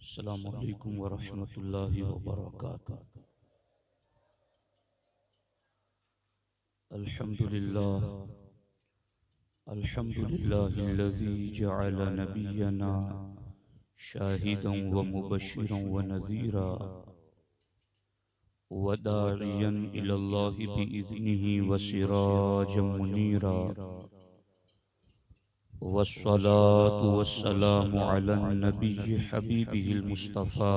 अस्सलामु अलैकुम वरहमतुल्लाहि वबरकातुह। अल्हम्दुलिल्लाह अल्हम्दुलिल्लाहिल्लज़ी जअल नबियना शाहिदन व मुबश्शिरन व नज़ीरा व दाइयन इलल्लाहि बिइज़्निहि व सिराजम मुनीरा वस्सलातु वस्सलामु अलन नबिय्यि हबीबिहिल मुस्तफ़ा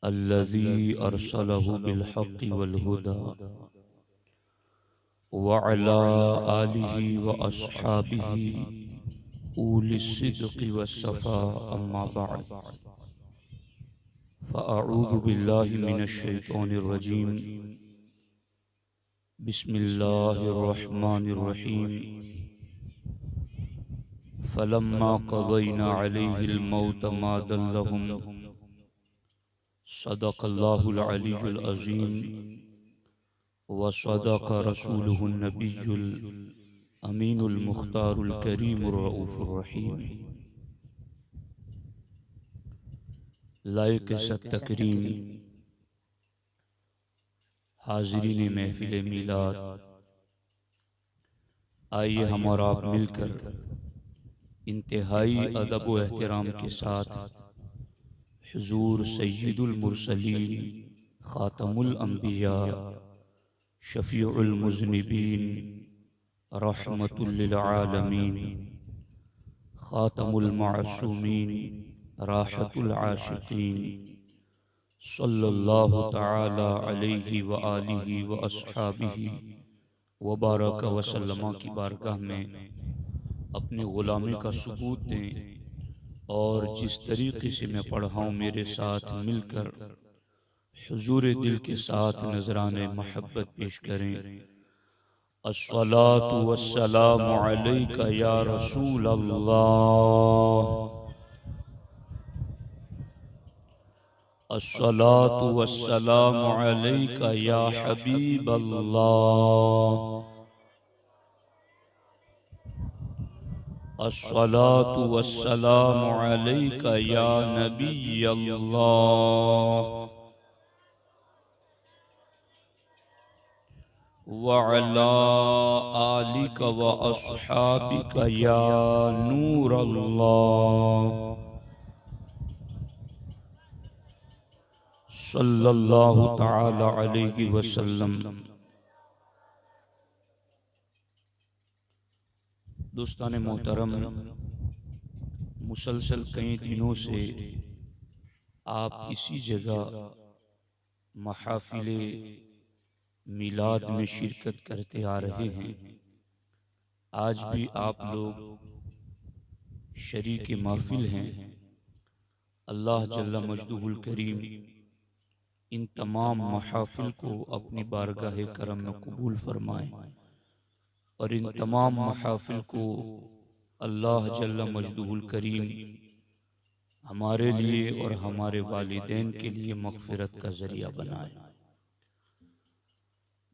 अल्लज़ी अरसलहु बिल हक़्क़ि वल हुदा व अला आलिहि व अस्हाबिहि उलिस सिद्क़ि वस्सफ़ा अम्मा बअद फ़अऊज़ु बिल्लाहि मिनश शैतानिर रजीम बिस्मिल्लाहिर रहमानिर रहीम फ़लम्मा क़ज़यना अलैहिल मौत मा दल्लहुम सदक़ल्लाहुल अलीयुल अज़ीम व सदक़ रसूलुहुन नबियुल अमीनुल मुख्तारुल करीमुर रऊफ़ुर रहीम। लायक सत तकरीम हाज़रीन महफ़िल मीलाद, आइए हम और आप मिलकर इंतहाई अदब व एहतराम के साथ हुज़ूर सय्यिदुल मुरसलीन ख़ातमुल अंबिया शफ़ीउल मुज़निबीन रहमतुल लिल आलमीन ख़ातमुल मासूमीन राहतुल आशिक़ीन सल्लल्लाहु तआला अलैहि व आलिहि व अस्हाबिहि व बारक व सल्लम की बारगाह में अपनी ग़ुलामी का सबूत दें और जिस तरीक़े से मैं पढ़ा हूँ मेरे साथ मिलकर हुज़ूर दिल के साथ नज़राने महब्बत पेश करें। अस्सलातु वस्सलामु अलैका या रसूल अल्लाह, अस्सलातु वस्सलामु अलैका या हबीब अल्लाह, अस्सलातु वस्सलामु अलैका या नबी अल्लाह व अला आलिका व अस्हाबिका या नूर अल्लाह सल्लल्लाहु तआला अलैहि वसल्लम। दोस्तान मोहतरम, मुसलसल कई दिनों से आप इसी जगह महफिले मिलाद में शिरकत करते आ रहे हैं। आज भी आप लोग शरीक महफिल हैं। अल्लाह जल्ला मजदूहुल करीम इन तमाम महफिल को अपनी बारगाह करम में कबूल फरमाएं और इन तमाम महफिल को अल्लाह जल्ला मजदूहुल करीम हमारे लिए और हमारे वालिदैन के लिए मग़फ़िरत का ज़रिया बनाए।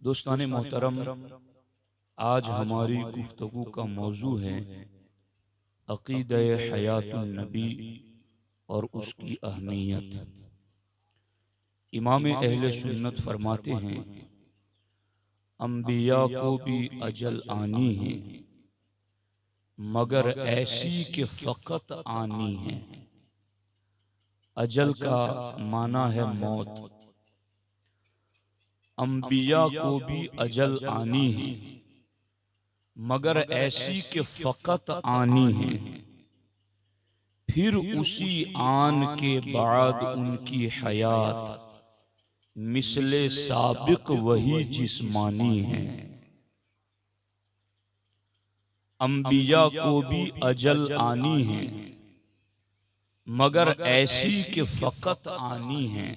दोस्तान मोहतरम, आज हमारी गुफ्तगू का मौजू है अक़ीदा हयातुन नबी और उसकी अहमियत। इमाम अहले सुन्नत फरमाते हैं, अंबिया को भी अजल आनी है मगर ऐसी कि फ़क़त आनी है। अजल का माना है मौत। अंबिया को भी अजल आनी है मगर ऐसी कि फ़क़त आनी है। फिर उसी आन के बाद उनकी हयात मिसले साबिक़ वही जिस्मानी है। अंबिया को भी अजल आनी है मगर ऐसी कि फ़क़त आनी है।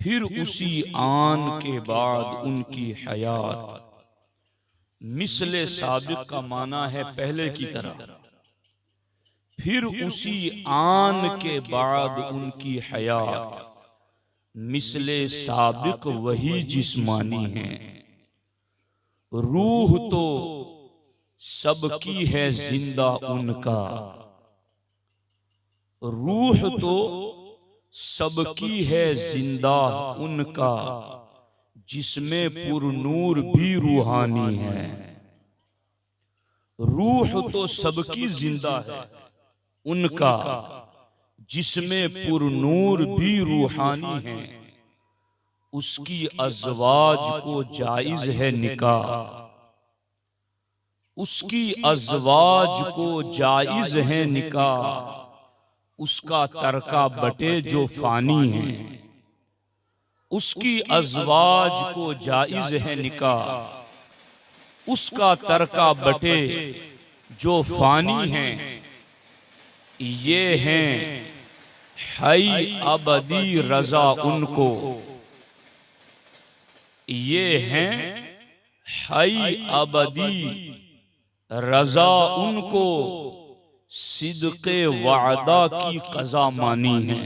फिर उसी आन के बाद उनकी हयात मिसले साबिक़ का माना है पहले की तरह। फिर उसी आन के बाद उनकी हयात मिसले साबिक़ वही जिस्मानी है। रूह तो सबकी है जिंदा उनका, रूह तो सबकी है जिंदा उनका, जिसमें पुरनूर भी रूहानी है। रूह तो सबकी जिंदा है उनका, जिसमें पुरनूर भी रूहानी है। उसकी अज़वाज को जायज है निकाह, उसकी अज़वाज को जायज है निकाह। उसका तरका बटे जो फानी है, उसकी अज़वाज को जायज है निकाह। उसका तरका बटे जो फानी है। ये हैं हई अबदी रजा उनको, ये हैं हई अबदी रजा उनको। सिद्क़े वादा की क़ज़ा मानी है।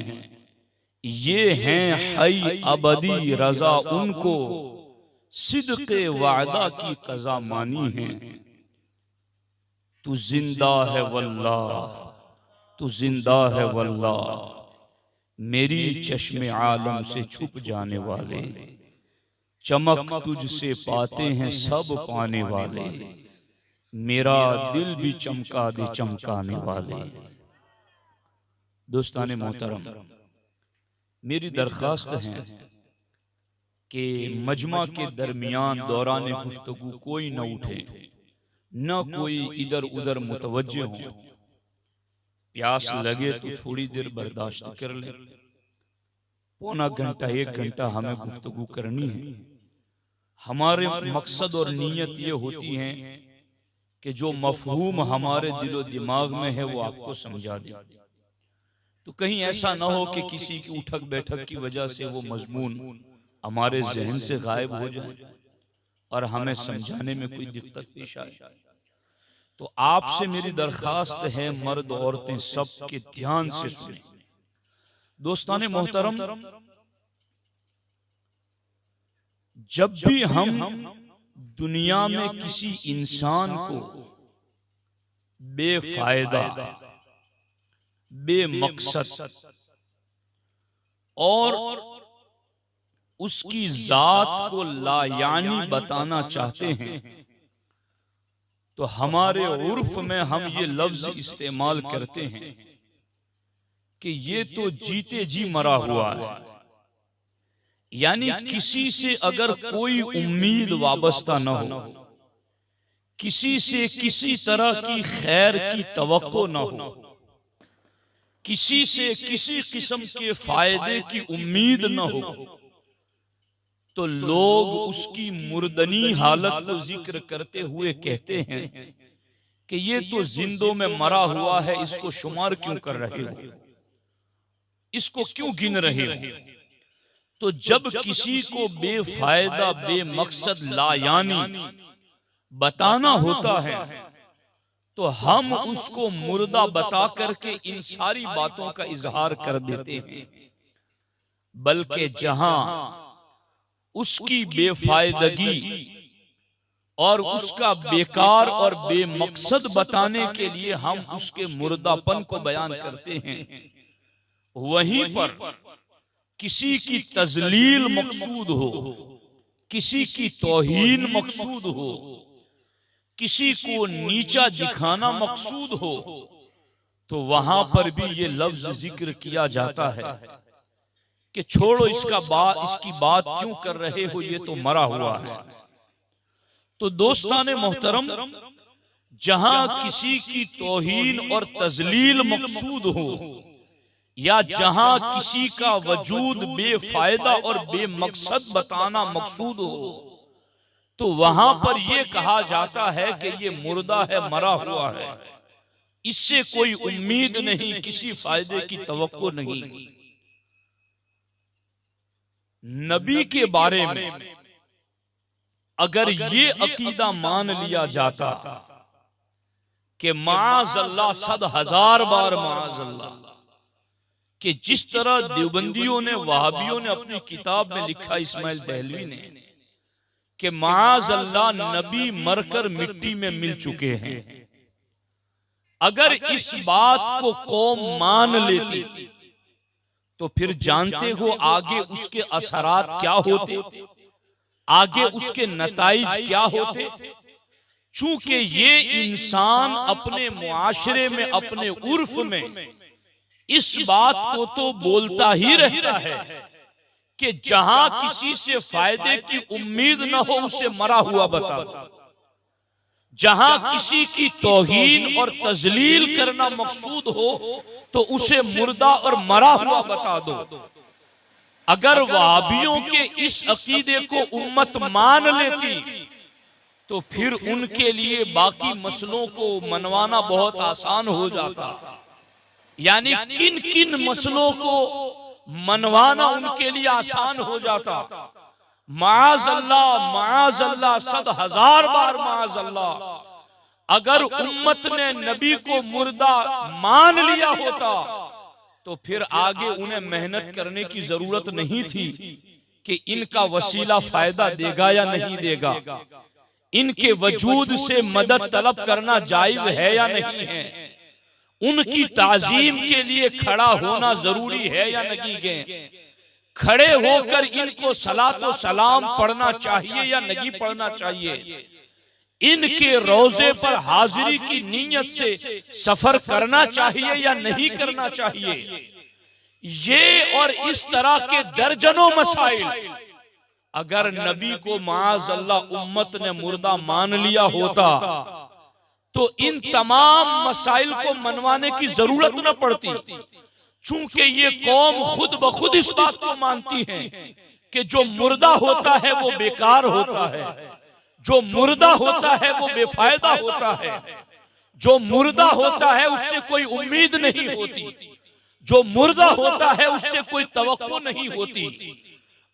ये हैं हई अबदी रजा उनको, सिद्क़े वादा की क़ज़ा मानी है। तू जिंदा है वल्लाह, तू जिंदा है वल्लाह, मेरी चश्मे आलम से छुप जाने वाले। चमक तुझसे पाते हैं सब पाने वाले, मेरा दिल भी चमका दे चमकाने वाले। दोस्ताने मोहतरम, मेरी दरख्वास्त है कि मजमा के दरमियान दौरान गुफ्तगू कोई न उठे, न कोई इधर उधर मुतवज्जे हो। प्यास लगे तो थोड़ी देर बर्दाश्त कर ले, पौना घंटा एक घंटा हमें गुफ्तगू करनी है। हमारे मकसद और नीयत ये होती है कि जो मफहूम हमारे दिलो दिमाग में है वो आपको समझा दे। तो कहीं ऐसा ना हो कि किसी की उठक बैठक की वजह से वो मजमून हमारे जहन से गायब हो जाए और हमें समझाने में कोई दिक्कत पेश आए। तो आपसे मेरी दरखास्त है, मर्द औरतें सब के ध्यान से सुने। दोस्ताने मोहतरम, जब भी हम दुनिया में किसी इंसान को बेफायदा, बेमकसद और उसकी जात को लायानी बताना चाहते हैं, तो हमारे उर्फ में हम ये लफ्ज इस्तेमाल करते हैं कि ये तो जीते जी मरा हुआ है। यानी किसी से अगर कोई उम्मीद वाबस्ता न हो, किसी से किसी तरह की खैर की तवक्को न हो, किसी से किसी किस्म के फायदे की उम्मीद न हो, तो लोग उसकी मुर्दनी हालत को जिक्र करते हुए कहते हैं कि ये तो जिंदों में मरा हुआ है, इसको शुमार क्यों कर रहे हो, इसको क्यों गिन रहे हो। तो जब किसी को बेफायदा बेमकसद लायानी बताना होता है तो हम उसको मुर्दा बता करके इन सारी बातों का इजहार कर देते हैं। बल्कि जहां उसकी बेफायदगी और उसका बेकार और बेमकसद बताने के लिए हम उसके मुर्दापन को बयान करते हैं, वहीं पर किसी की तजलील मकसूद हो, किसी की तौहीन मकसूद हो, किसी को नीचा दिखाना मकसूद हो, तो वहां पर भी ये लफ्ज जिक्र किया जाता है कि छोड़ो इसकी बात क्यों कर रहे हो, ये तो मरा हुआ है। तो दोस्ताने मोहतरम, जहां किसी की तौहीन और तजलील मकसूद हो या जहां किसी का वजूद बेफायदा और बेमकसद बताना मकसूद हो, तो वहां पर यह कहा जाता है कि ये मुर्दा है, मरा हुआ है, इससे कोई उम्मीद नहीं, किसी फायदे की तवक्को नहीं। नबी के बारे में अगर ये अकीदा मान लिया जाता कि माअज़ल्लाह, 100,000 बार माअज़ल्लाह, कि जिस तरह देवबंदियों ने, वहाबियों ने अपनी किताब में लिखा, इस्माइल दहलवी ने, कि माअज़ल्लाह नबी मरकर मिट्टी में मिल चुके हैं, अगर इस बात को कौम मान लेती तो फिर जानते हो आगे उसके असरात क्या होते, आगे उसके नताइज क्या होते। चूंकि ये इंसान अपने मुआशरे में, अपने उर्फ में इस बात को तो बोलता ही रहता है कि जहां किसी से फायदे की उम्मीद न हो उसे मरा हुआ बता दो, जहां किसी की तौहीन और तजलील करना मकसूद हो तो उसे मुर्दा और मरा हुआ बता दो। अगर वहाबियों के इस अकीदे को उम्मत मान लेती तो फिर उनके लिए बाकी मसलों को मनवाना बहुत आसान हो जाता। यानी किन किन मसलों को मनवाना उनके लिए आसान हो जाता। माअज़ल्लाह, माअज़ल्लाह, 100,000 बार माअज़ल्लाह, अगर उम्मत ने नबी को मुर्दा मान लिया होता तो फिर आगे उन्हें मेहनत करने की जरूरत नहीं थी कि इनका वसीला फायदा देगा या नहीं देगा, इनके वजूद से मदद तलब करना जायज है या नहीं है, उनकी ताजीम के लिए खड़ा होना जरूरी है या नहीं है, खड़े होकर इनको सलात व सलाम पढ़ना चाहिए या नहीं पढ़ना चाहिए, इनके रोजे पर हाजिरी की नीयत से सफर करना चाहिए या नहीं करना चाहिए। ये और इस तरह के दर्जनों मसाइल अगर नबी को माअज़ल्लाह उम्मत ने मुर्दा मान लिया होता तो इन तमाम मसाइल को मनवाने की जरूरत न पड़ती। चूंकि ये कौम खुद ब खुद इस बात को मानती है कि जो मुर्दा होता है वो बेकार होता है, जो मुर्दा होता है वो बेफायदा होता है, जो मुर्दा होता है उससे कोई उम्मीद नहीं होती, जो मुर्दा होता है उससे कोई तवक्को नहीं होती।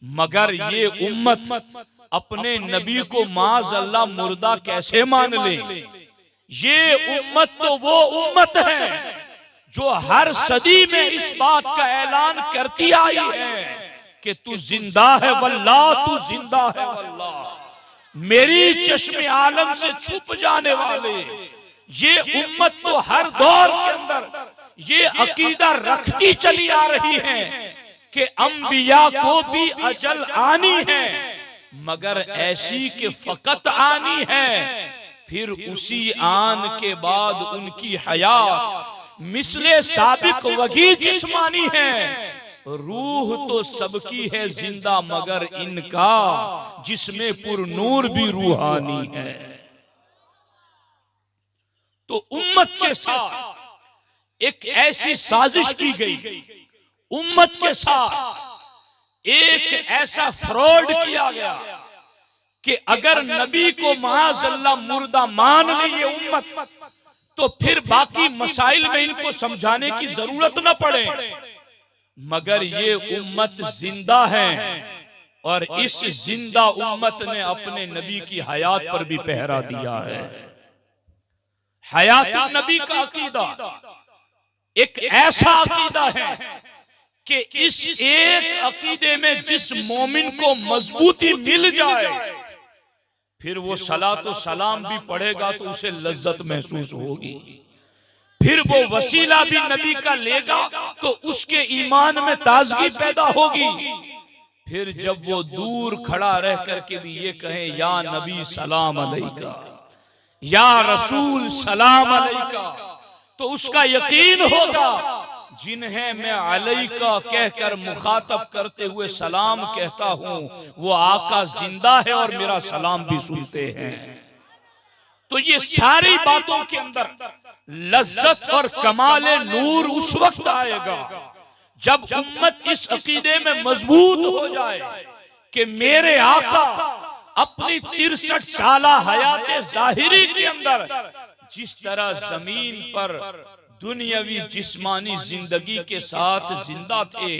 मगर ये उम्मत अपने नबी को माअज़ल्लाह मुर्दा कैसे मान ले। ये उम्मत तो वो उम्मत है जो हर सदी में इस बात का ऐलान करती आई है कि तू जिंदा है वल्लाह, तू जिंदा है वल्लाह, मेरी चश्मे आलम से छुप जाने वाले। ये उम्मत तो हर दौर के अंदर ये अकीदा रखती चली आ रही है कि अंबिया को भी अजल आनी है, मगर ऐसी कि फकत आनी है, फिर उसी आन के बाद उनकी हयात मिसले साबिक वगी जिस्मानी है। रूह तो सबकी है जिंदा मगर इनका जिसमें पुरनूर भी रूहानी है। तो उम्मत के साथ एक ऐसी साजिश की गई, उम्मत के साथ एक ऐसा फ्रॉड किया गया कि अगर नबी को माअज़ल्लाह मुर्दा मान ली ये उम्मत तो फिर बाकी मसाइल में इनको समझाने की जरूरत न पड़े। मगर ये उम्मत जिंदा है और इस जिंदा उम्मत ने अपने नबी की हयात पर भी पहरा दिया है। हयात नबी का अकीदा एक ऐसा अकीदा है कि इस एक अकीदे में जिस मोमिन को मजबूती मिल जाए फिर वो सलात व सलाम भी पढ़ेगा तो उसे लज्जत महसूस होगी, फिर वो वसीला भी नबी का लेगा तो उसके ईमान में ताजगी पैदा होगी। फिर जब वो दूर खड़ा रह करके भी ये कहे या नबी सलाम अलैका, या रसूल सलाम अलैका, तो उसका यकीन होगा जिन्हें मैं अलैका कहकर मुखातब करते हुए सलाम कहता हूं वो आका जिंदा है और मेरा सलाम भी सुनते हैं। तो ये सारी बातों के अंदर लज्जत और कमाले नूर उस वक्त आएगा जब उम्मत इस अकीदे में मजबूत हो जाए कि मेरे आका अपनी 63 साला हयाते जाहिरी के अंदर जिस तरह जमीन पर दुनियावी जिस्मानी जिंदगी के साथ जिंदा थे,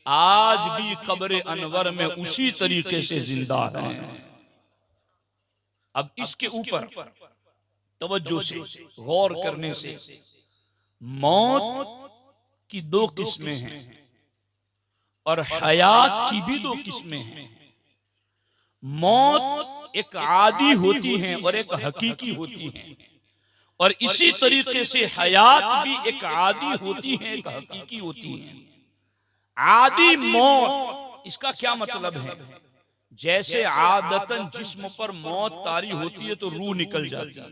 आज भी कब्र अनवर में उसी तरीके से जिंदा हैं। अब इसके ऊपर तवज्जो से गौर करने से मौत की 2 किस्में हैं और हयात की भी 2 किस्में हैं। मौत एक आदी होती है और एक हकीकी होती है। और इसी तरीके से हयात भी एक आदी होती है, एक हकीकी होती है। आदी मौत, इसका क्या मतलब है? जैसे आदतन जिस्म पर मौत तारी होती है तो रूह निकल जाती है,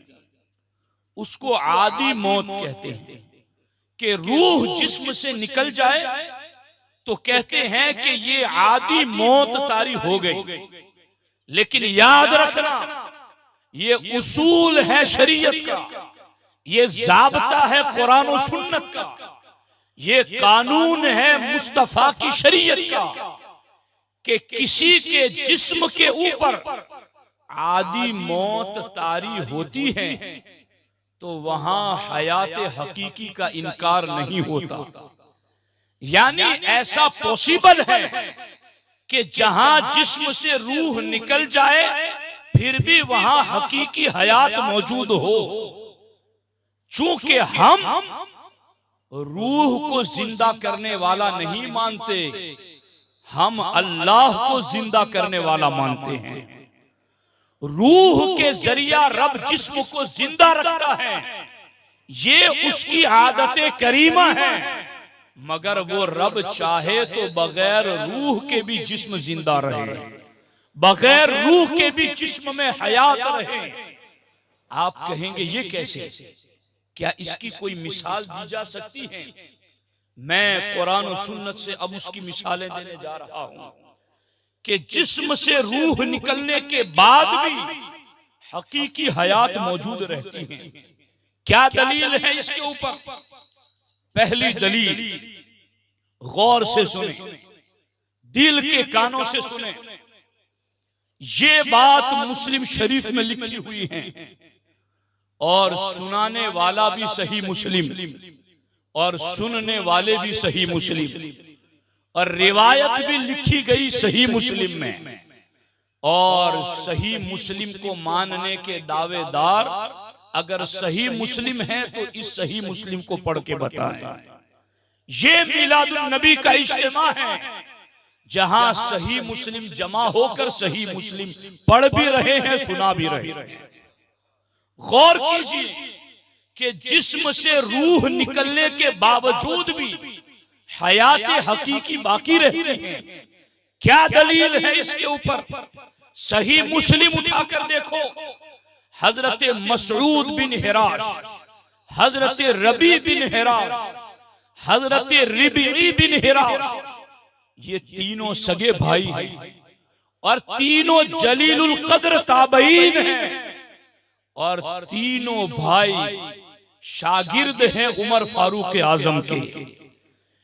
उसको आदी मौत कहते हैं। कि रूह जिस्म से निकल जाए तो कहते हैं कि ये आदी मौत तारी हो गई। लेकिन याद रखना, ये उसूल है शरीयत का, ये ज़ाब्ता है कुरान और सुन्नत का, ये कानून है मुस्तफा की शरीयत का कि किसी के जिस्म के ऊपर आदी मौत तारी होती है तो वहां हयात हकीकी का इनकार नहीं होता। यानी ऐसा पॉसिबल है कि जहां जिस्म से रूह निकल जाए फिर भी वहां हकीकी हयात मौजूद हो। चूंकि हम रूह को जिंदा करने वाला नहीं मानते, हम अल्लाह को जिंदा करने वाला मानते हैं। रूह के जरिया रब जिस्म को जिंदा रखता है, ये उसकी आदत करीमा है। मगर वो रब चाहे तो बगैर रूह के भी जिस्म जिंदा रहे, बगैर रूह के भी जिस्म में हयात रहे। आप कहेंगे ये कैसे? क्या इसकी कोई मिसाल दी जा सकती है? मैं कुरान और सुन्नत से अब उसकी मिसालें देने जा रहा हूं कि जिस्म से रूह निकलने के बाद भी हकीकी हयात मौजूद रहती है। क्या दलील है इसके ऊपर? पहली दलील, गौर से सुने, दिल के कानों से सुने। ये बात मुस्लिम शरीफ में लिखी हुई है और सुनाने वाला भी सही मुस्लिम और सुनने वाले भी सही मुस्लिम, और रिवायत भी लिखी गई सही मुस्लिम में। और सही मुस्लिम को मानने के दावेदार अगर सही मुस्लिम है तो इस सही मुस्लिम को पढ़ के बताएं। ये मिलादुन नबी का इज्तिमा है जहां सही मुस्लिम जमा होकर सही मुस्लिम पढ़ भी रहे हैं, सुना भी रहे हैं। गौर कीजिए कि जिस्म से रूह निकलने के बावजूद भी हयात हकीकी बाकी रहती है। क्या दलील है इसके ऊपर? सही मुस्लिम उठाकर देखो, हजरत मसऊद बिन हिराश, हजरत रबी बिन हिराश, हजरत रिबी बिन हिराश, ये तीनों सगे भाई हैं और तीनों जलीलुल कद्र ताबईन हैं और तीनों भाई शागिर्द हैं उमर फारूक आजम के।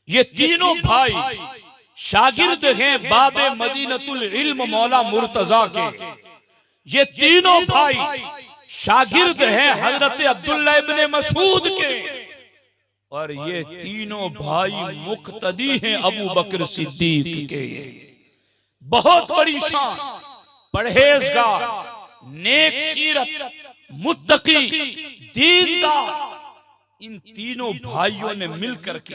ये तीनों भाई शागिर्द हैं बाबे मदीनतुल इल्म मौला मुर्तजा के। ये तीनों भाई शागिर्द हैं हजरत अब्दुल्लाह इब्ने मसूद के। और ये तीनों भाई मुक्तदी हैं अबू बकर सिद्दीक के। बहुत बड़ी शान, परहेजगार, नेक सीरत, मुत्तकी, दीनदार, इन तीनों भाइयों ने मिलकर के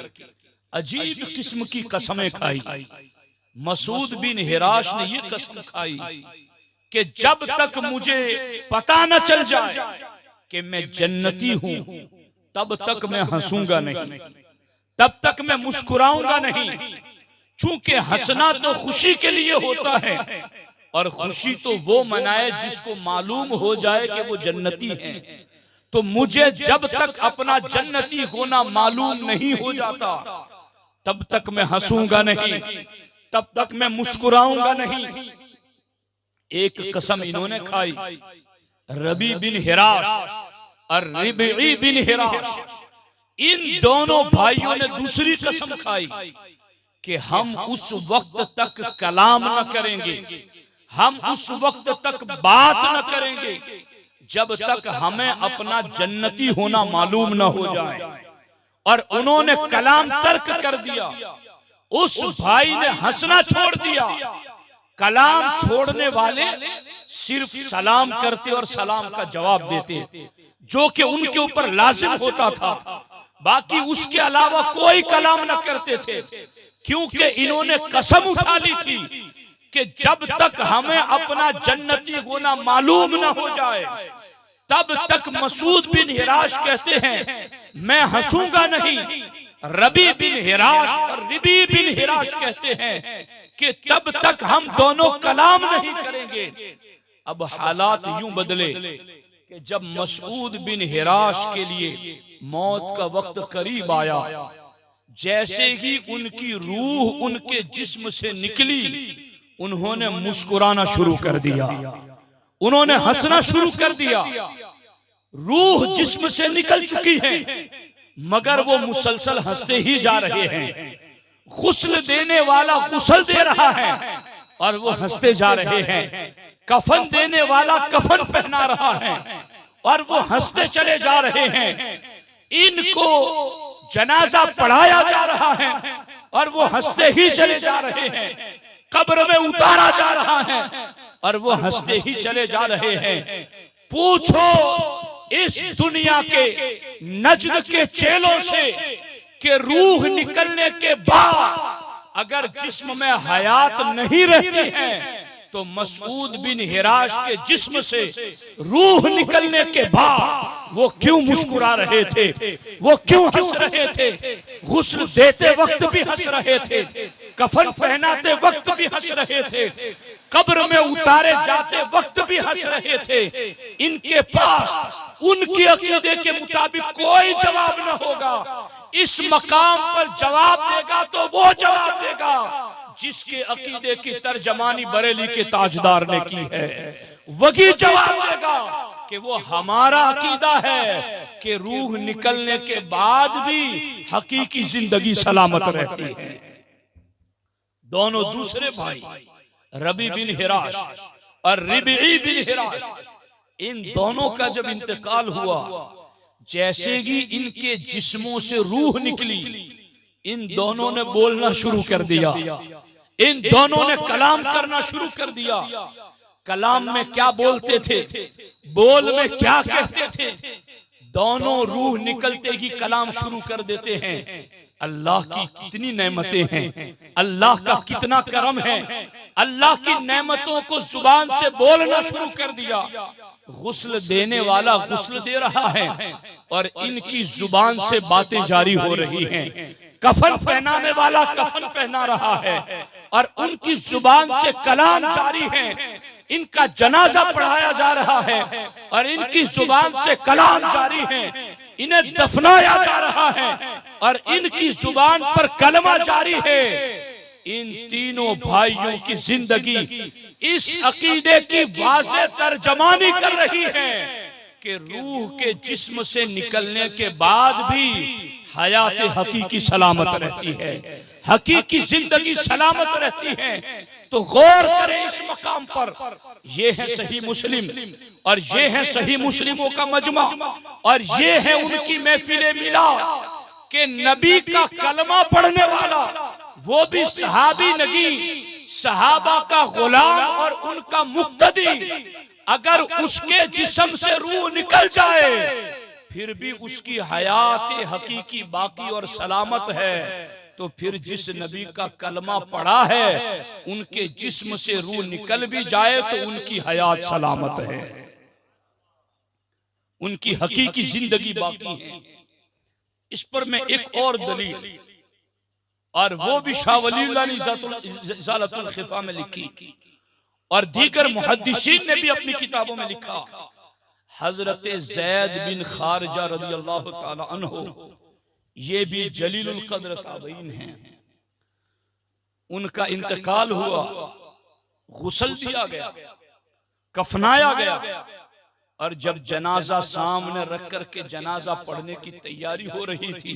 अजीब किस्म की कसमें खाई। मसूद बिन हिराश ने ये कसम खाई कि जब तक मुझे पता न चल जाए कि मैं जन्नती हूं तब तक मैं हंसूंगा नहीं, तब तक मैं मुस्कुराऊंगा नहीं। चूंकि हंसना तो खुशी के लिए होता है और खुशी तो वो मनाए जिसको मालूम हो जाए कि वो जन्नती है। तो मुझे जब तक अपना जन्नती होना मालूम नहीं हो जाता तब तक मैं हंसूंगा नहीं, तब तक मैं मुस्कुराऊंगा नहीं। एक कसम इन्होंने खाई, रबी बिन हिराश और रिबई बिन हिराश, इन दोनों भाइयों ने दूसरी कसम खाई कि हम उस वक्त तक कलाम न करेंगे, हम उस वक्त तक बात न करेंगे जब तक हमें अपना जन्नती होना मालूम न हो जाए। और उन्होंने कलाम तर्क कर दिया। उस भाई ने हंसना छोड़ दिया। कलाम छोड़ने वाले सिर्फ सलाम करते और सलाम का जवाब देते, जो कि उनके ऊपर लाजिम होता था। बाकी उसके अलावा कोई कलाम न करते थे, क्योंकि इन्होंने कसम उठा ली थी कि जब तक हमें अपना जन्नती होना मालूम न हो जाए तब तक मसूद बिन हिराश कहते हैं मैं हंसूंगा नहीं। रबी बिन हिराश और रिबी बिन हिराश कहते हैं कि तब तक हम दोनों कलाम नहीं करेंगे। अब हालात यूं बदले कि जब मसूद बिन हिराश के लिए मौत का वक्त करीब आया, जैसे ही उनकी रूह उनके जिस्म से निकली, उन्होंने मुस्कुराना शुरू कर दिया, उन्होंने हंसना शुरू कर दिया। रूह जिस्म से निकल चुकी है मगर वो मुसलसल हंसते ही जा रहे हैं। गुस्ल देने वाला गुस्ल दे रहा है और वो हंसते जा रहे हैं। कफन देने वाला कफन पहना रहा है और वो हंसते चले जा रहे हैं। इनको जनाजा पढ़ाया जा रहा है और वो हंसते ही चले जा रहे हैं। कब्र में उतारा जा रहा है और वो हंसते ही चले जा रहे हैं। पूछो इस दुनिया के नज्द के चेलों से कि रूह निकलने के बाद अगर जिस्म में हयात नहीं रहती है तो मसूद बिन हिराश के जिस्म से रूह निकलने के बाद वो क्यों मुस्कुरा रहे थे, वो क्यों हंस रहे थे? गुस्ल देते वक्त भी हंस रहे थे, कफन पहनाते वक्त भी हंस रहे थे, कब्र में उतारे जाते वक्त भी हंस रहे थे। इनके पास उनके अकीदे के मुताबिक कोई जवाब न होगा। इस मकाम पर जवाब देगा तो वो जवाब देगा जिसके अकीदे की तर्जमानी बरेली के ताजदार ने की है। वही जवाब देगा कि वो हमारा अकीदा है कि रूह निकलने के बाद भी हकीकी जिंदगी सलामत रहती है। दोनों दूसरे भाई रबी बिन हिराश और रिबई बिन हिराश, इन दोनों का जब इंतकाल हुआ, जैसे ही इनके जिस्मों से रूह निकली, इन दोनों ने बोलना शुरू कर दिया। इन दोनों ने कलाम करना शुरू कर दिया। कलाम में क्या बोलते थे, बोल में क्या कहते थे? दोनों रूह निकलते ही कलाम शुरू कर देते हैं। अल्लाह की कितनी नेमतें हैं, अल्लाह का कितना करम है। अल्लाह की नेमतों को जुबान से बोलना शुरू कर दिया। गुस्ल देने वाला गुस्ल दे रहा है और इनकी जुबान से बातें जारी हो रही हैं। कफन पहनाने वाला कफन पहना रहा है और उनकी जुबान से कलाम जारी है। इनका जनाजा पढ़ाया जा रहा है और इनकी जुबान से कलाम जारी है। इन्हें दफनाया जा रहा है और इनकी जुबान पर कलमा जारी है। इन तीनों भाइयों की जिंदगी इस अकीदे की वाज़ेह तर्जमानी कर रही है कि रूह के जिस्म से निकलने के बाद भी हयात हकीकी सलामत रहती है, हकीकी जिंदगी सलामत रहती है। तो गौर करें इस मकाम पर। ये है सही मुस्लिम और ये है सही मुस्लिमों का मजमा और ये है उनकी महफिले मिलाद के नबी का कलमा पढ़ने वाला, वो भी सहाबी नगी, सहाबा का गुलाम और उनका मुक्तदी, अगर उसके जिस्म से रूह निकल जाए फिर भी उसकी हयात हकीकी बाकी और सलामत है, तो फिर जिस नबी का कलमा पढ़ा है उनके जिस्म से रूह निकल भी जाए तो उनकी हयात सलामत है, उनकी हकीकी जिंदगी बाकी है। इस पर मैं एक और दलील, और वो भी शाह वलीउल्लाह ने इज़ालतुल खिफा में लिखी और दीगर मुहद्दिसीन ने भी अपनी किताबों में लिखा। हजरत ज़ैद बिन खारिजा रज़ियल्लाहु ताला अन्हु, ये भी जलीलुल कद्र ताबईन हैं। उनका इंतकाल हुआ, गुस्ल दिया गया, कफनाया गया और जब जनाजा सामने रख कर के जनाजा पढ़ने की तैयारी हो रही थी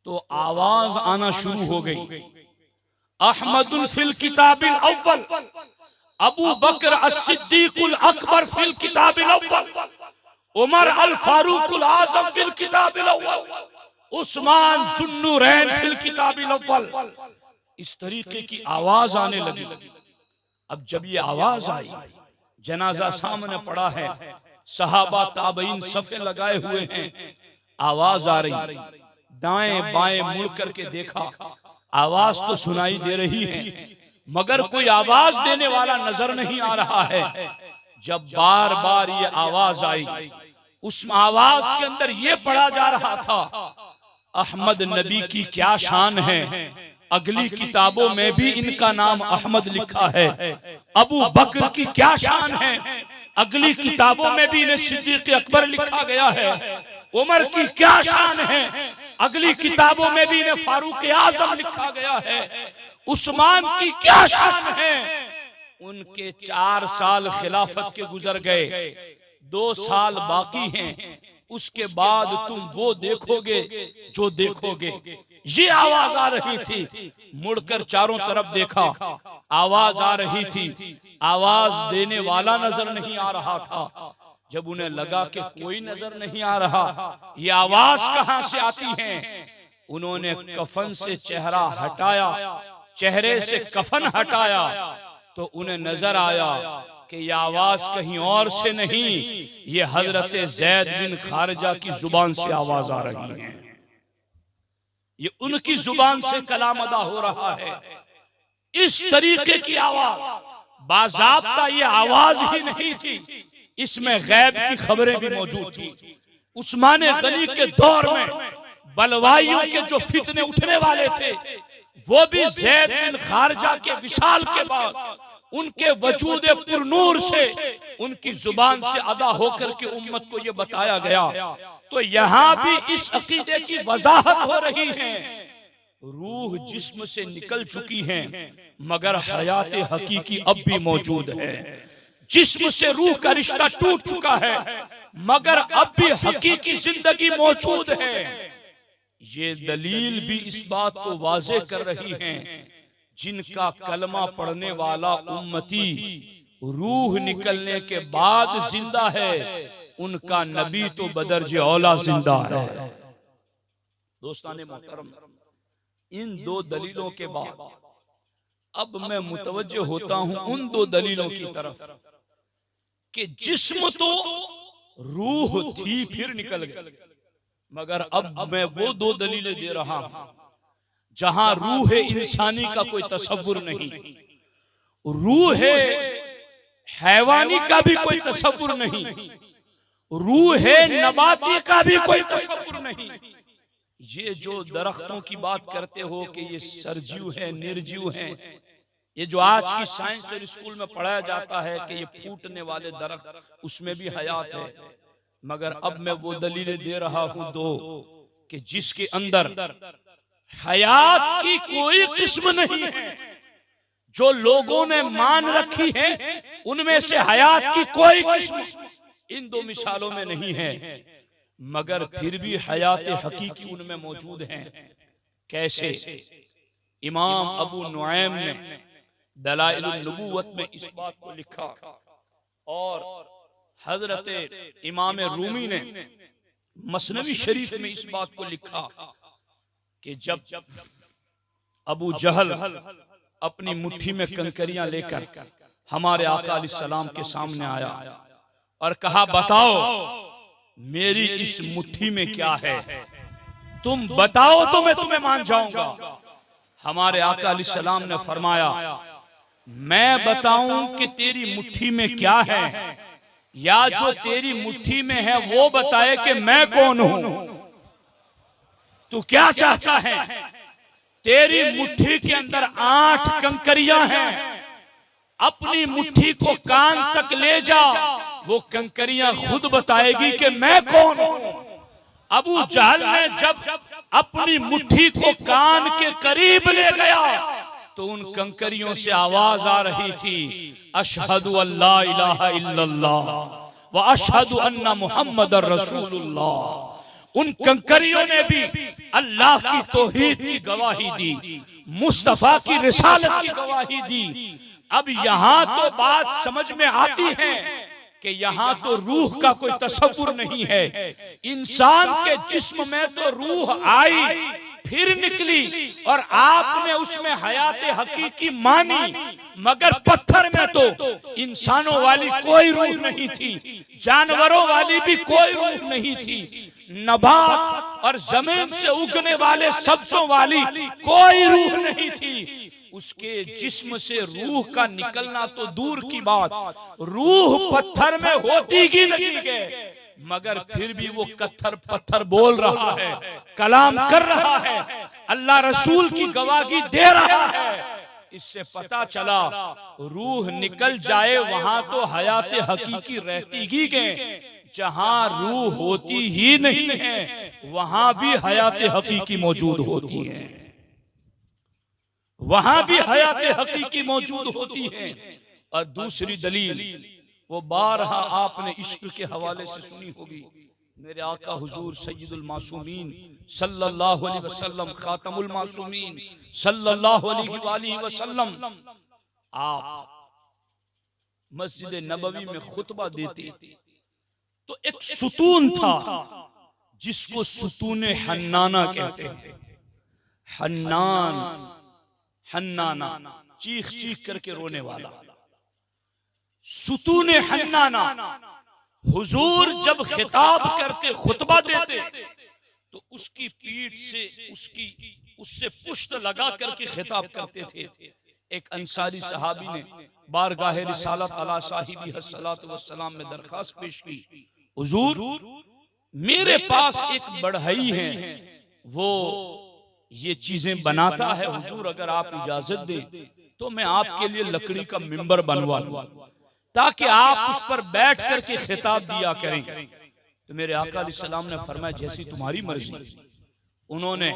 तो आवाज आना शुरू हो गई। अहमदुल फिल किताबिल अव्वल, अबू बकर अस्सिद्दीकुल अकबर फिल किताबिल अव्वल, उमर अल फारूकुल आज़म फिल किताबिल अव्वल, उस्मान ज़ुन्नुरैन फिल किताबिल अव्वल। इस तरीके की आवाज आने लगी। अब जब ये आवाज आई, जनाजा सामने पड़ा है, सहाबा ताबईन सफ़े लगाए हुए हैं, आवाज आ रही, दाएं बाएं मुड़ करके देखा, आवाज तो सुनाई दे रही है मगर कोई आवाज देने वाला नजर नहीं आ रहा है। जब बार बार ये आवाज आई, उस आवाज के अंदर ये पढ़ा जा रहा था, अहमद नबी की क्या शान है, अगली किताबों में भी इनका नाम अहमद लिखा है। अबू बकर की क्या शान है, अगली किताबों में भी इन्हें सिद्दीक अकबर लिखा गया है। उमर की क्या शान है, अगली किताबों में भी इन्हें फारूक आजम लिखा गया है। उस्मान की क्या शान है, उनके 4 साल खिलाफत के गुजर गए, 2 साल बाकी हैं, उसके बाद तुम वो देखोगे जो देखोगे। ये आवाज आ रही थी, मुड़कर चारों तरफ देखा, आवाज आ रही थी, आवाज देने वाला नजर नहीं आ रहा था। जब उन्हें लगा कि कोई नजर नहीं आ रहा, ये आवाज कहां से आती है, उन्होंने कफन से चेहरा हटाया, चेहरे से कफन हटाया, तो उन्हें नजर आया कि यह आवाज कहीं और से नहीं, ये हजरत ज़ैद बिन खारिजा की जुबान से आवाज आ रही है। ये उनकी जुबान से कलाम अदा हो रहा है। इस तरीके की आवाज, बाज़ाब्ता ये आवाज ही नहीं थी, इसमें गैब की खबरें भी मौजूद थी। उस्मान गनी के दौर में बलवाइयों के जो फितने उठने वाले थे, वो भी ज़ैद बिन खारिजा के विशाल के बाद उनके वजूद पुरनूर से, उनकी जुबान से अदा होकर के उम्मत को ये बताया गया। तो यहाँ भी इस अकीदे की वजाहत हो रही है, रूह जिस्म से निकल चुकी है, मगर हयात हकीकी अब भी मौजूद है। जिस्म से रूह का रिश्ता टूट चुका है, मगर अब भी हकीकी जिंदगी मौजूद है। ये दलील भी इस बात को वाज़े कर रही है, जिनका कलमा पढ़ने वाला उम्मती रूह निकलने के बाद जिंदा है, उनका नबी तो बदरज औला जिंदा है। दोस्ताने मोहतरम, इन 2 दलीलों के बाद अब मैं मुतवज्जो होता हूं उन 2 दलीलों की तरफ कि जिस्म तो रूह थी फिर निकल गई, मगर अब मैं वो 2 दलीलें दे रहा हूं जहां रूह इंसानी का कोई तसव्वुर नहीं, रूह हैवानी का भी कोई तसव्वुर नहीं, रूह नबाती का भी कोई तसव्वुर नहीं। ये जो दरख्तों की बात करते हो कि ये सरजीव है, निर्जीव है, ये जो आज की साइंस और स्कूल में पढ़ाया जाता है कि ये फूटने वाले दरख्त, उसमें भी हयात है, मगर अब मैं वो दलीलें दे रहा हूं 2 कि जिसके अंदर हयात की कोई किस्म नहीं है। जो लोगों ने मान रखी है, उनमें से हयात की कोई किस्म इन 2 मिसालों में नहीं है, मगर फिर भी हयात हकीकी उनमें मौजूद है। कैसे? इमाम अबू नुऐम ने दलाइलुन नबुव्वत में इस बात को लिखा, और हजरत इमाम रूमी ने मसनवी शरीफ में इस बात को लिखा कि जब अबू जहल अपनी मुट्ठी में कंकरियां लेकर हमारे आका अलैहिस्सलाम के सामने आया और कहा, बताओ मेरी इस मुट्ठी में क्या है, तुम बताओ तो मैं तुम्हें मान जाऊंगा। हमारे आका अलैहिस्सलाम ने फरमाया, मैं बताऊं कि तेरी मुट्ठी में क्या है, या जो तेरी मुट्ठी में है वो बताए कि मैं कौन हूं, तू क्या चाहता है। तेरी मुट्ठी के अंदर 8 कंकरियां हैं, अपनी मुट्ठी को कान तक ले जा, वो कंकरियां खुद बताएगी कि मैं कौन हूं। अबू जहल ने जब अपनी मुट्ठी को कान के करीब ले गया, तो उन कंकरियों से आवाज आ रही थी, अशहदु अल्ला इलाहा इल्लल्लाह व अशहदु अन्ना मुहम्मदर रसूलुल्लाह। उन कंकरियों ने भी अल्लाह की तौहीद की गवाही दी, मुस्तफा की रिसालत की गवाही दी। अब यहाँ तो बात समझ में आती है कि यहाँ तो रूह का कोई तसव्वुर नहीं है। इंसान के जिस्म में तो रूह आई फिर निकली और आपने उसमें हयात हकीकी मानी, मगर पत्थर में तो इंसानों वाली कोई रूह नहीं थी, जानवरों वाली भी कोई रूह नहीं थी, नबात और जमीन से उगने वाले सब्जों वाली कोई रूह नहीं थी। उसके जिस्म से रूह का निकलना तो दूर की बात, रूह पत्थर में होती ही नहीं है, मगर फिर भी वो कत्थर पत्थर बोल रहा है, कलाम कर रहा है, अल्लाह रसूल की गवाही दे रहा है। इससे पता चला रूह निकल जाए वहां तो हयात हकीकी रहती ही है, जहां रूह होती ही नहीं है वहां भी हयात हकीकी मौजूद होती है, वहां भी हयात हकीकी मौजूद होती है। और दूसरी दलील वो बारहा आपने इश्क के हवाले से सुनी होगी, मेरे आका हुजूर सैयदुल मासूमीन सल्लल्लाहु अलैहि वसल्लम, खातमुल मासूमीन सल्लल्लाहु अलैहि वसल्लम, आप मस्जिद नबवी में खुतबा देते तो एक सुतून था जिसको सुतून हन्नाना कहते हैं। हन्नान, हन्नाना चीख चीख करके रोने वाला, सुतून हन्नाना। हुजूर जब खिताब करते, खुतबा देते तो उसकी पीठ से उससे पुश्त लगा करके खिताब करते थे। एक अंसारी सहाबी ने बारगाह रिसालत अला साहिबी हस्सलातु वस्सलाम में दरखास्त पेश की, हुजूर मेरे पास एक बढ़ई है, वो ये चीजें बनाता है, हुजूर अगर आप इजाजत दें तो मैं आपके लिए लकड़ी का मिंबर बनवा लूं ताकि आप उस पर बैठ करके खिताब दिया करें। तो मेरे आका अलैहिस्सलाम ने फरमाया जैसी तुम्हारी मर्जी। उन्होंने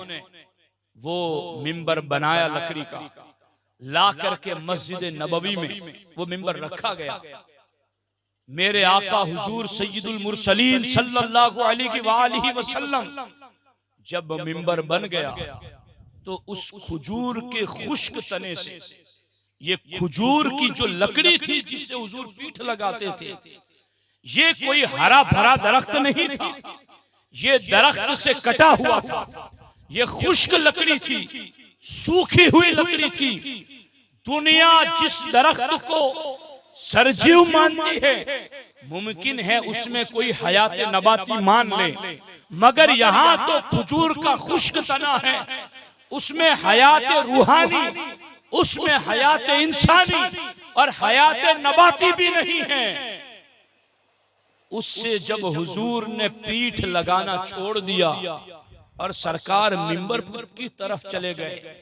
वो मिंबर बनाया लकड़ी का, ला करके मस्जिद नबवी में वो मिंबर रखा गया। मेरे आका हुजूर सैयदुल मुरसलीन सल्लल्लाहु अलैहि वसल्लम जब मिंबर बन गया तो उस खजूर के खुश्क तने से, ये खजूर की जो लकड़ी थी जिससे हुजूर पीठ लगाते थे, ये कोई हरा भरा दरख्त नहीं था, ये दरख्त से कटा हुआ था, ये खुश्क लकड़ी थी, सूखी हुई लकड़ी थी। दुनिया जिस दरख्त को सरजीव मानती है, मुमकिन है उसमें कोई हयात नबाती मान ले, मगर यहाँ तो खजूर का खुश्क तना है, उसमें हयात रूहानी, उसमें हयात इंसानी और हयात नबाती भी नहीं है। उससे जब हुजूर ने पीठ लगाना छोड़ दिया और सरकार मिंबर की तरफ चले गए,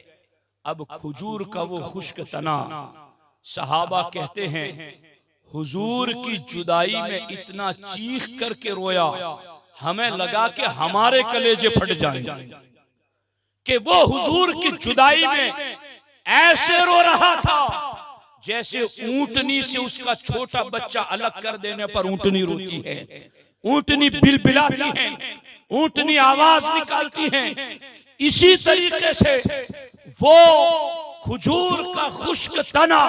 अब खजूर का वो खुश्क तना, सहाबा कहते हैं हुजूर की जुदाई में इतना चीख करके रोया, हमें लगा कि हमारे कलेजे फट जाएंगे, कि वो हुजूर की जुदाई में ऐसे रो रहा था जैसे ऊंटनी से उसका छोटा बच्चा अलग कर देने पर ऊंटनी रोती है, ऊंटनी बिलबिलाती है, ऊंटनी आवाज निकालती है। इसी तरीके से वो खजूर का खुश्क तना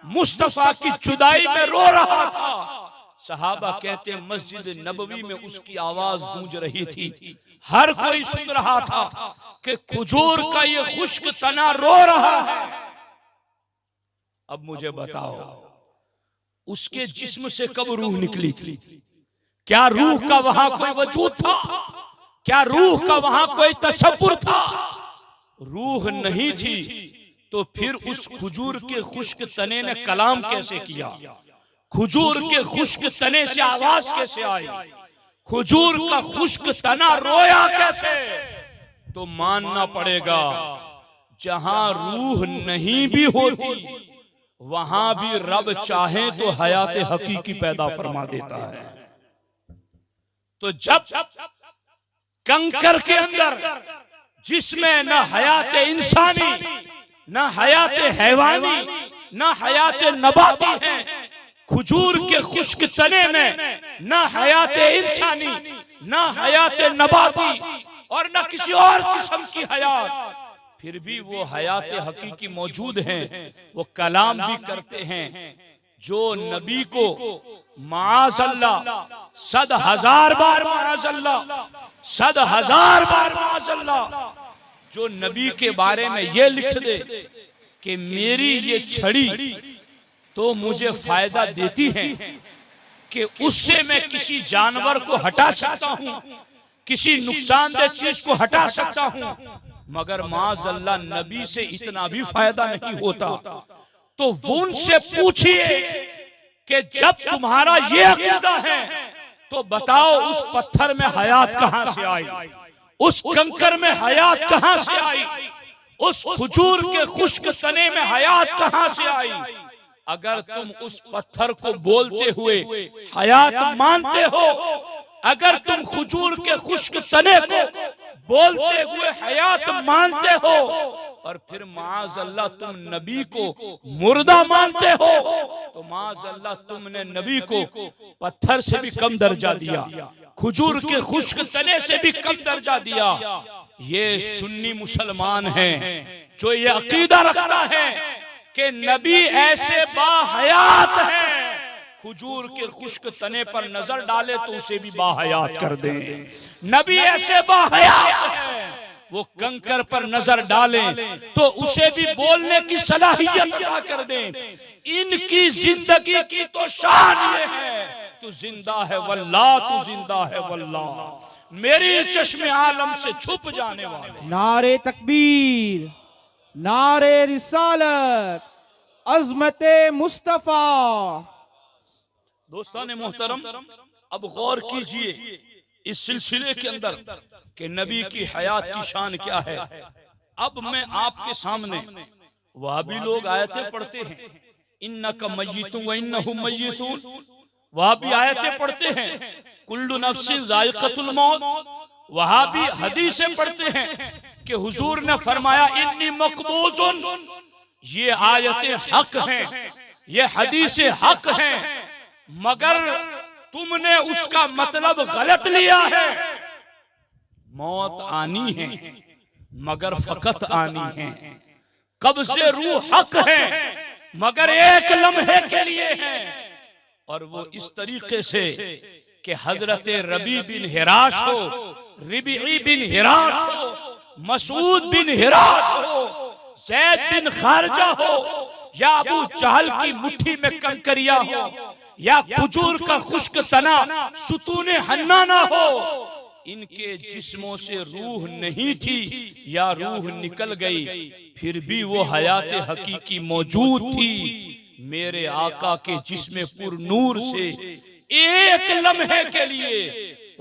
मुस्तफा की जुदाई में रो रहा था। सहाबा कहते हैं मस्जिद नबवी में उसकी आवाज गूंज रही थी, हर कोई सुन रहा था कि खजूर का ये खुश्क तना रो रहा है। अब मुझे बताओ उसके जिस्म से कब रूह निकली थी? क्या रूह का वहां कोई वजूद था? क्या रूह का वहां कोई तसव्वुर था? रूह नहीं थी तो फिर उस खजूर के खुश्क तने ने कलाम कैसे किया? खजूर के खुश्क तने से आवाज कैसे आई? खजूर का खुश्क तना रोया कैसे? तो मानना पड़ेगा जहां रूह नहीं भी होती वहां भी रब चाहे तो हयात हकीकी पैदा फरमा देता है। तो जब कंकर के अंदर जिसमें न हयात इंसानी, न हयात हैवानी, न हयात नबाती है, खजूर के खुश्क तने में न हयात इंसानी, न हयात नबाती और न किसी और किस्म की हयात, फिर भी वो हयात हकीकी मौजूद हैं। वो कलाम भी करते हैं। जो नबी को माअज़ल्लाह 100,000 बार माअज़ल्लाह, 100,000 बार माअज़ल्लाह, जो नबी के बारे में ये लिख दे कि मेरी ये छड़ी तो मुझे फायदा देती है कि उससे मैं किसी जानवर को हटा सकता हूं, किसी नुकसानदेह चीज को हटा सकता हूं, मगर माज़अल्लाह नबी से इतना भी फायदा नहीं होता। तो उनसे पूछिए कि जब तुम्हारा ये अकीदा है तो बताओ उस पत्थर में हयात कहां से आई, उस कंकर में हयात कहां से आई, उस खजूर के खुश्क तने में हयात कहां से आई। अगर तुम उस पत्थर को बोलते हुए हयात मानते हो, अगर तुम खजूर के खुश्क तने को बोलते हुए हयात मानते हो और फिर माज़अल्लाह तुम नबी को मुर्दा मानते हो, तो माज़अल्लाह तुमने नबी को पत्थर से भी कम दर्जा दिया, खजूर के खुश्क तने से भी कम दर्जा दिया। ये सुन्नी मुसलमान हैं जो ये अकीदा रखता है कि नबी ऐसे बाहयात हैं, खजूर के खुश्क तने पर नजर डाले तो उसे भी बाहयात कर दें। नबी ऐसे बाहयात हैं, वो कंकर पर नजर डालें तो उसे भी बोलने की सलाहियत अता कर दें। इनकी जिंदगी की तो शान ये है, तू जिंदा है वल्लाह, तू जिंदा है वल्लाह, मेरी चश्मे आलम से छुप जाने वाले। नारे तकबीर, नारे रिसालत, अज़मते मुस्तफा। दोस्तान मोहतरम, अब गौर कीजिए इस सिलसिले के अंदर कि नबी की हयात की शान क्या है। अब मैं आपके सामने वहाबी लोग आयतें पढ़ते हैं, इन्नका मय्यितुन व इन्नहुम मय्यितून, वहाबी आयतें पढ़ते हैं, कुल्लु नफ्सिन ज़ाइक़तुल मौत। वहाबी हदीसें पढ़ते हैं कि हुजूर ने फरमाया इन्नी मक़बूज़ुन, ये आयतें हक हैं, ये हदीसें हक हैं, मगर तुमने उसका मतलब गलत लिया है। मौत आनी है मगर फकत आनी है, कब्ज़े रूह हक है मगर एक लम्हे के लिए है। और वो इस तरीके से कि हजरत रबी बिन हिराश हो, रिबी बिन हिराश हो, मसूद बिन हिराश हो, ज़ैद बिन खारजा हो, या अबू जहल की मुट्ठी में कंकरिया हो, या खजूर का खुश्क तना सुतूने हन्नाना हो, इनके जिस्मों से रूह नहीं थी या रूह निकल गई, फिर भी वो हयात हकीकी मौजूद थी। मेरे आका के जिस्म पुर नूर से एक लम्हे के लिए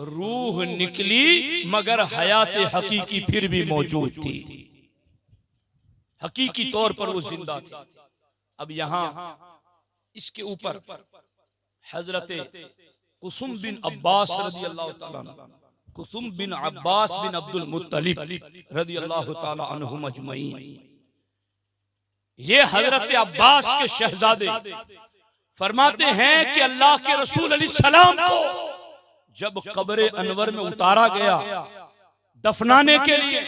रूह निकली मगर हयात हकीकी फिर भी मौजूद थी, हकीकी तौर पर वो जिंदा थी। अब यहां इसके ऊपर हजरत कुसुम बिन अब्बास रज़ी अल्लाह ताला अन्हु, कुसुम बिन अब्बास बिन अब्दुल मुत्तलिब रज़ी अल्लाह ताला अन्हुम अजमईन, ये हजरत अब्बास के शहजादे फरमाते हैं कि अल्लाह के रसूल अलैहिस्सलाम को जब कब्र अनवर में उतारा गया दफनाने के लिए,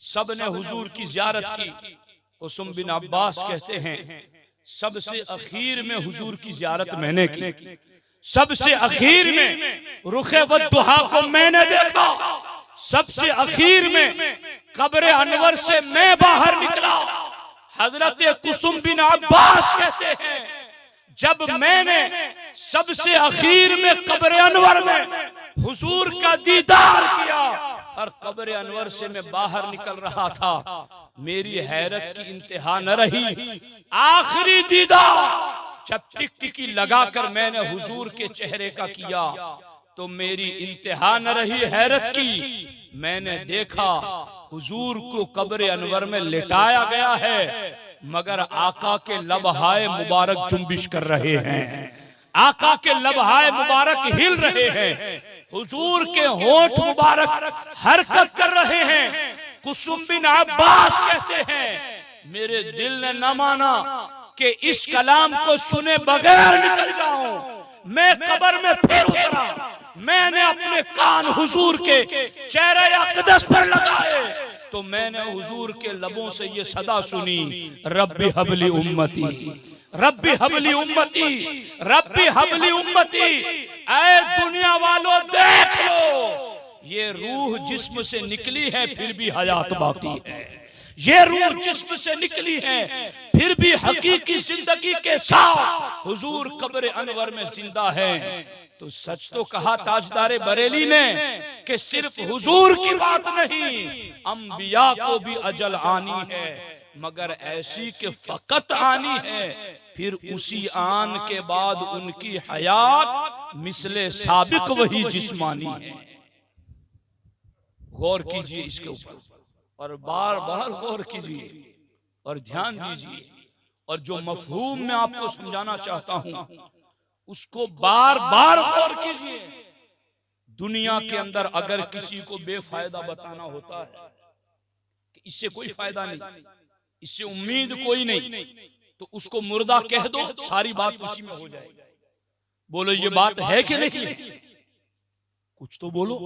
सब ने हुजूर की जियारत की। कुसुम बिन अब्बास कहते हैं सबसे अखीर में हुजूर की जियारत मैंने की, सबसे अखीर में रुखे वद्दुहा को मैंने देखा, सबसे अखीर में कब्र अनवर से मैं बाहर निकला। हजरत कुसुम बिन अब्बास कहते हैं जब मैंने सबसे अखीर में कब्र अनवर में हुजूर का दीदार किया और कब्र अनवर से मैं बाहर निकल रहा था, मेरी हैरत की इंतहा न रही। आखिरी दीदार जब टिकटिकी लगाकर मैंने हुजूर के चेहरे का किया तो मेरी इंतहा न रही हैरत की। मैंने देखा हुजूर को कब्र अनवर में लिटाया गया है मगर आका के लबहाए मुबारक जुम्बिश कर रहे हैं, आका के लबहाए मुबारक हिल रहे हैं, हुजूर के होंठ मुबारक हरकत कर रहे हैं। कुसुम बिन अब्बास कहते हैं मेरे दिल ने न माना कि इस कलाम को सुने बगैर निकल जाऊं। मैं कब्र में फिर उतरा, मैंने अपने कान हुजूर के चेहरे अक़दस पर लगाए तो मैंने हुजूर के लबों से ये सदा सुनी, रब्बी हबली उम्मती, रब्बी हबली उम्मती, रब्बी हबली उम्मती। ऐ दुनिया वालों देख लो, ये रूह जिस्म से निकली है फिर भी हयात बाकी है, ये रूह जिस्म से निकली है फिर भी हकीकी जिंदगी के साथ हुजूर कब्र अनवर में जिंदा है। तो सच तो कहा ताजदारे बरेली ने कि सिर्फ हुजूर की बात नहीं, अंबिया को भी अजल आनी है, मगर ऐसी कि फकत आनी है, फिर उसी आन के बाद उनकी हयात मिसले साबिक वही जिस्मानी है। गौर कीजिए इसके ऊपर और बार बार गौर कीजिए और ध्यान दीजिए, और जो मफहूम मैं आपको समझाना चाहता हूं उसको बार बार गौर कीजिए। दुनिया के अंदर अगर किसी को बेफायदा बताना होता है कि इससे कोई फायदा नहीं, इससे उम्मीद कोई नहीं, तो उसको मुर्दा कह दो, सारी बात उसी में हो जाएगी। बोलो ये बात है कि नहीं है? कुछ तो बोलो।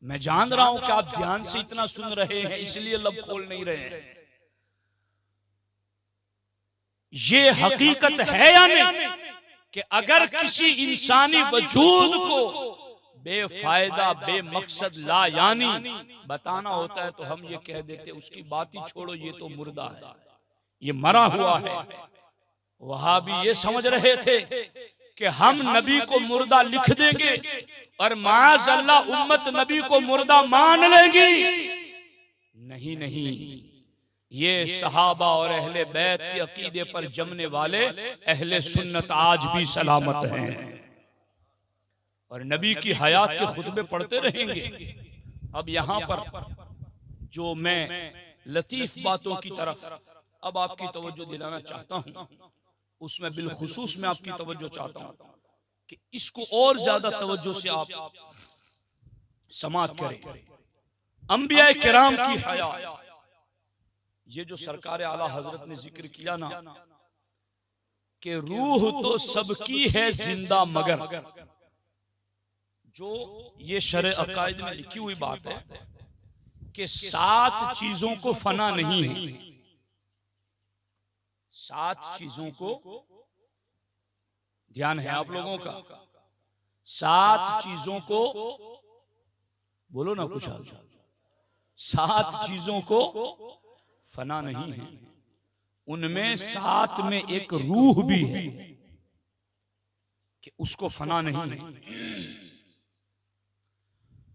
मैं जान रहा हूं कि आप ध्यान से इतना सुन रहे हैं, इसलिए लब खोल नहीं रहे हैं। ये हकीकत है या नहीं कि अगर किसी इंसानी वजूद को बेफायदा बेमकसद ला यानी बताना होता है तो हम ये कह देते उसकी बात ही छोड़ो, ये तो मुर्दा है, ये मरा हुआ है। वहां भी ये समझ रहे थे कि हम नबी को मुर्दा लिख देंगे और माअज़ल्लाह उम्मत नबी को मुर्दा मान लेगी। नहीं नहीं, ये सहाबा और अहले बैत के अकीदे पर जमने वाले अहले सुन्नत आज भी सलामत हैं और नबी की हयात के खुतबे पढ़ते रहेंगे। अब यहाँ पर जो मैं लतीफ बातों की तरफ अब आपकी तवज्जो दिलाना चाहता हूँ, उसमें बिलखुसूस मैं आपकी तवज्जो चाहता हूँ कि इसको और ज्यादा तवज्जो से आप समाअत करें। अंबिया किराम की हयात, ये जो सरकार आला हजरत ने जिक्र किया ना कि रूह तो सबकी है जिंदा, मगर जो ये शरअ अकायद में लिखी हुई बात है कि 7 चीजों को फना नहीं है। 7 चीजों को ध्यान है आप लोगों का, 7 चीजों को बोलो ना कुछ, 7 चीजों को फना नहीं है। उनमें 7 में एक रूह भी है कि उसको फना नहीं है।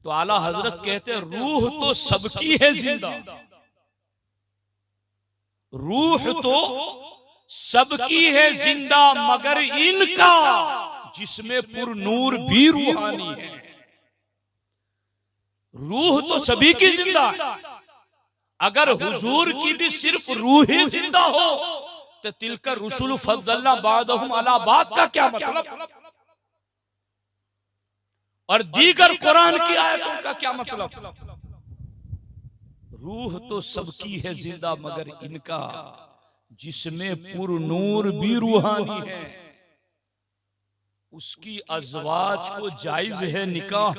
तो आला हजरत कहते हैं रूह तो सबकी है जिंदा, रूह तो सबकी है जिंदा, मगर इनका जिसमें पुरनूर भी रूहानी है। रूह तो सभी की जिंदा है, अगर हुजूर की भी सिर्फ रूह ही जिंदा हो तो तिलकर रुसुल फद्दलना बादहुम अला बाद का क्या मतलब, और दीगर कुरान की आयतों का क्या मतलब। रूह तो सबकी है जिंदा, मगर इनका जिसमें पुरनूर भी रूहानी है। उसकी अज़वाज को जायज है निकाह,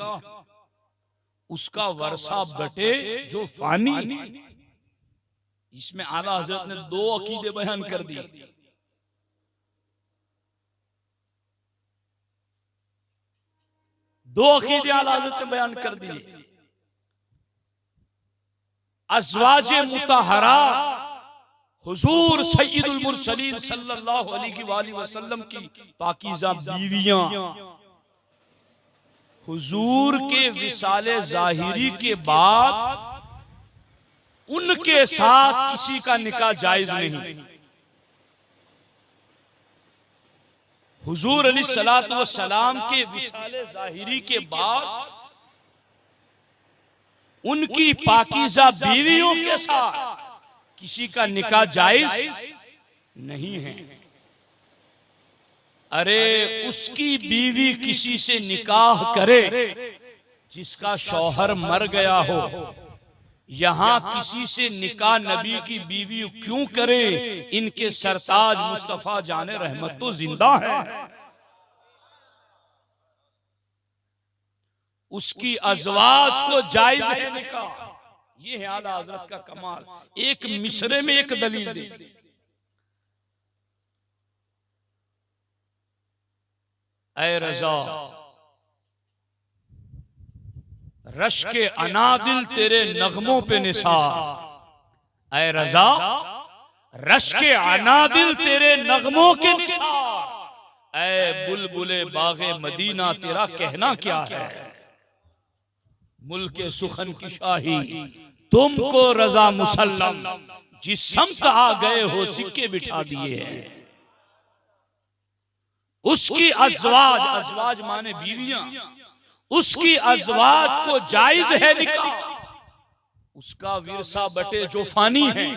उसका वर्षा बटे जो फानी। इसमें आला हजरत ने 2 अकीदे बयान कर दिए। दो अकीदे आला हजरत ने बयान कर दिए। अज़वाजे मुतहरा हुजूर सय्यदुल मुरसलीन सल्लल्लाहु अलैहि वसल्लम की पाकीज़ा बीवियां हुजूर के विसाले ज़ाहिरी के बाद उनके साथ किसी का निकाह जायज नहीं। हुजूर अलैहिस्सलातु वस्सलाम के विसाले ज़ाहिरी के बाद उनकी पाकीज़ा बीवियों के साथ किसी का निकाह जायज नहीं है। अरे उसकी बीवी किसी से निकाह करे जिसका शौहर मर गया हो, यहां किसी से निकाह नबी की बीवी क्यों करे? इनके सरताज मुस्तफा जाने रहमत तो जिंदा है। उसकी अज़वाज को जायज है निकाह। ये है आला हज़रत का कमाल। एक मिसरे में एक दलील दे। ऐ रज़ा रश के अनादिल तेरे नगमों पे निसार। ऐ रज़ा रश के अनादिल तेरे नगमों के निसार। ऐ बुलबुले बागे मदीना तेरा कहना क्या है, मुल्के सुखन की शाही तुमको रजा मुसल्लम, जिस समत आ गए हो सिक्के बिठा दिए हैं। उसकी अज़वाज, अज़वाज माने बीवियां, उसकी अज़वाज को जायज है निकाह, उसका विरसा बटे जो फानी है।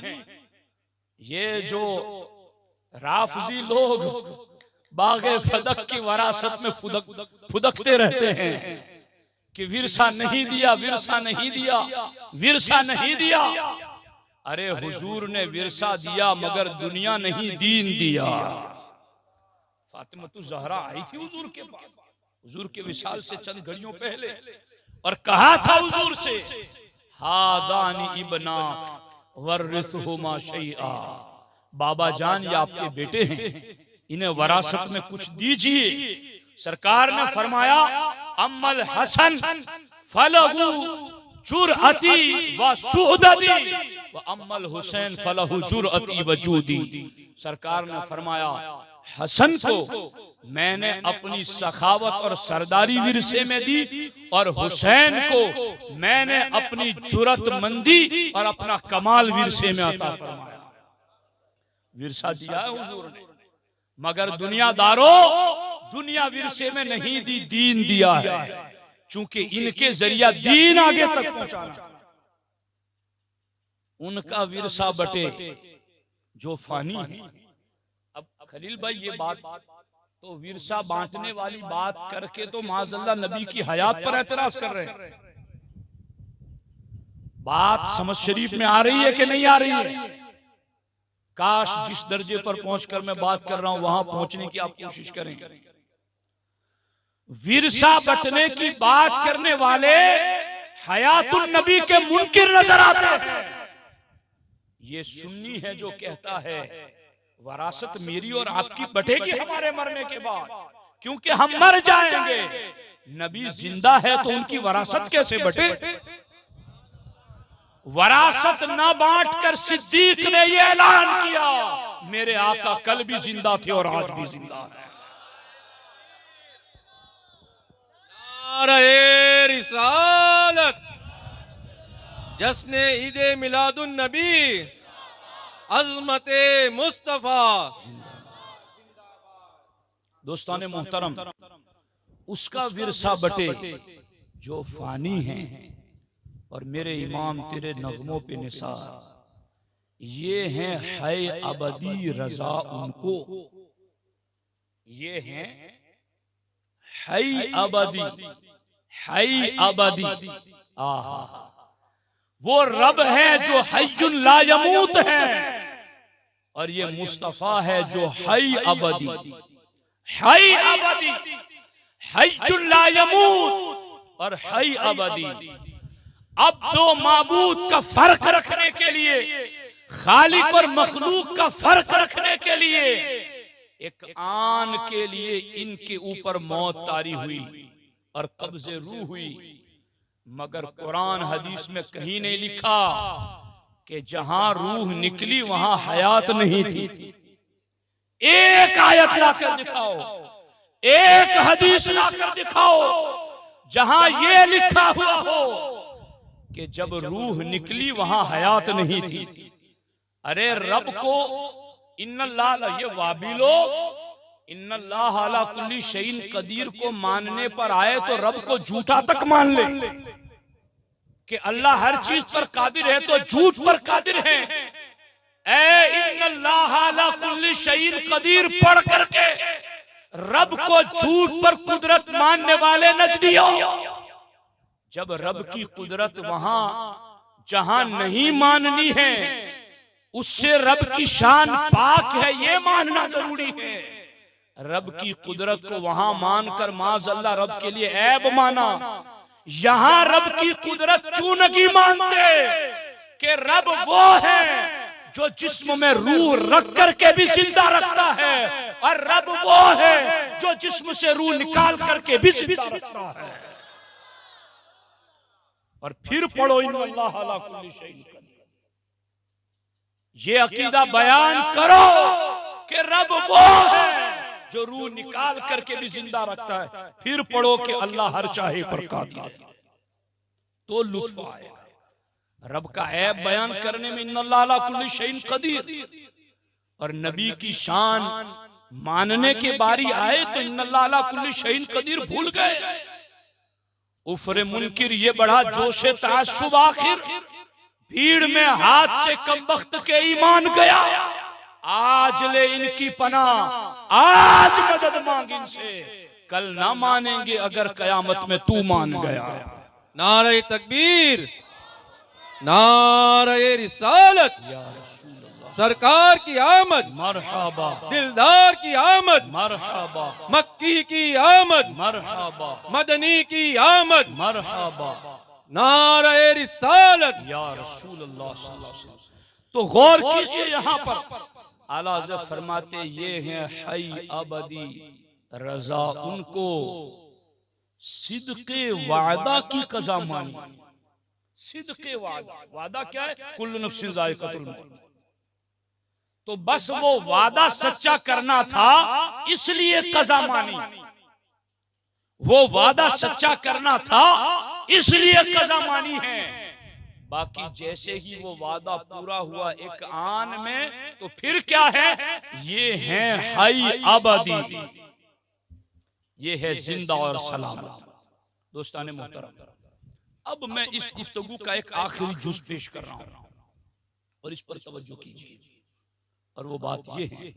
ये जो राफजी लोग बागे फदक की वरासत में फुदकते रहते हैं कि विरसा नहीं दिया, विरसा नहीं दिया, विरसा नहीं दिया। अरे हुजूर ने विरसा दिया मगर दुनिया नहीं दीन दिया। फातिमा ज़हरा आई थी हुजूर के पास, हुजूर के विशाल से चंद घड़ियों पहले, और कहा था हुजूर से, हादानी इबना वर्रिसहुमा शैआ, बाबा जान ये आपके बेटे हैं, इन्हें वरासत में कुछ दीजिए। सरकार ने फरमाया, अम्मल हसन फलहु जुरअती व सुअददी व अम्मल हुसैन फलहु जुरअती व जूदी। सरकार ने फरमाया, हसन को मैंने अपनी सखावत और सरदारी विरसे में दी, और हुसैन को मैंने अपनी जुरतमंदी और अपना कमाल विरसे में अता फरमाया। विरसा दिया है हुजूर ने, मगर दुनियादारों दुनिया विरसे में नहीं दी, दीन दिया है, चूंकि इनके जरिया दीन आगे तक पहुंचाना। उनका विरसा बटे जो फानी है। अब खलील भाई ये बात तो विरसा बांटने वाली बात करके तो माज़अल्लाह नबी की हयात पर एतराज कर रहे हैं। बात समझ शरीफ में आ रही है कि नहीं आ रही है? काश जिस दर्जे पर पहुंचकर मैं बात कर रहा हूं वहां पहुंचने की आप कोशिश करें। विरसा बटने की बात करने वाले हयातुन नबी के मुनकिर नजर आते हैं। ये सुन्नी है जो कहता है वरासत मेरी और आपकी बटेगी हमारे मरने के बाद, क्योंकि हम मर जाएंगे। नबी जिंदा है तो उनकी वरासत कैसे बटे? वरासत न बांट कर सिद्दीक ने यह ऐलान किया, मेरे आका कल भी जिंदा थे और आज भी जिंदा है। नारे रिसालत, जश्न ईदे मिलादुन नबी, अज़मते मुस्तफा। दोस्ताने मोहतरम, उसका विरसा बटे जो फानी है, और मेरे इमाम तेरे नगमों पे निसार, ये हैं है अबदी रजा उनको, ये हैं है अबदी, है अबदी। आहा, वो रब है जो हय्युन ला यमूत है, और ये मुस्तफा है जो है अबदी, है अबदी, हय्युन ला यमूत और है अबदी। अब दो माबूद का फर्क रखने के लिए, खालिक और मखलूक का फर्क रखने के लिए, एक आन के लिए इनके ऊपर मौत तारी हुई और कब्ज़े रूह हुई, मगर कुरान हदीस में कहीं नहीं लिखा कि जहां रूह निकली वहां हयात नहीं थी। एक आयत लाकर दिखाओ, एक हदीस लाकर दिखाओ जहां ये लिखा हुआ हो कि जब रूह निकली वहां हयात नहीं थी। अरे रब को इन्नल्लाह, ये वाबिलो इन्नल्लाह अला कुल्ली शैइन कदीर को मानने पर आए तो रब को झूठा तक मान ले कि अल्लाह हर चीज पर कादिर है, तो झूठ पर कादिर है। ए इन्नल्लाह अला कुल्ली शैइन कदीर पढ़ करके रब को झूठ पर कुदरत मानने वाले नजदियों, जब रब की कुदरत वहां जहां नहीं माननी है उससे रब की शान पाक है ये मानना जरूरी है। रब की कुदरत को वहां मानकर माज़अल्लाह रब के लिए ऐब माना। यहां रब की कुदरत क्यों नहीं मानते कि रब वो है जो जिस्म में रूह रख करके भी जिंदा रखता है, और रब वो है जो जिस्म से रूह निकाल करके भी जिंदा रखता है। और फिर पढ़ो इन्नल्लाह अला कुल्ली शैइन कदीर। ये अकीदा बयान करो कि रब वो है जो रूह निकाल करके भी जिंदा रखता है। फिर पढ़ो कि अल्लाह हर चाहे पर कादिर है, तो लुत्फ आएगा। रब का ऐब बयान करने में इन्नल्लाह अला कुल्ली शैइन कदीर, और नबी की शान मानने के बारी आए तो इन्नल्लाह अला कुल्ली शैइन कदीर भूल गए। उफरे मुनकिर ये बड़ा जोशे तासुब, आखिर भीड़ में हाथ से कम वक्त के ईमान गया। आज ले इनकी पनाह, आज मदद मांग इनसे, कल ना मानेंगे अगर कयामत में तू मान गया। नारे तकबीर, नारे रिसालत, सरकार की आमद, मरहबा, दिलदार की आमद, मरहबा, मक्की की आमद, मरहबा, मदनी की आमद, मरहबा, नारे रिसालत, या रसूल अल्लाह सल्लल्लाहु अलैहि वसल्लम। तो गौर कीजिए, यहाँ पर आला हज़रत फरमाते ये हैं हई अबदी रजा, उनको सिद्क़े वादा की कज़ा मानी। सिद्क़े वादा, वादा क्या है? कुल्लु नफ्सिन ज़ाइक़तुल मौत। तो बस वो वादा सच्चा करना था, इसलिए कज़ा मानी। वो वादा सच्चा करना था, इसलिए कज़ा मानी है। बाकी जैसे ही वो वादा पूरा हुआ एक आन में, तो फिर क्या है? ये है हई अबदी, ये है जिंदा और सलामत। दोस्ताने मोहतरम, अब मैं इस गुफ्तगू का एक आखिरी जुज़ पेश कर रहा हूं, और इस पर तवज्जो कीजिए। और वो बात ये है,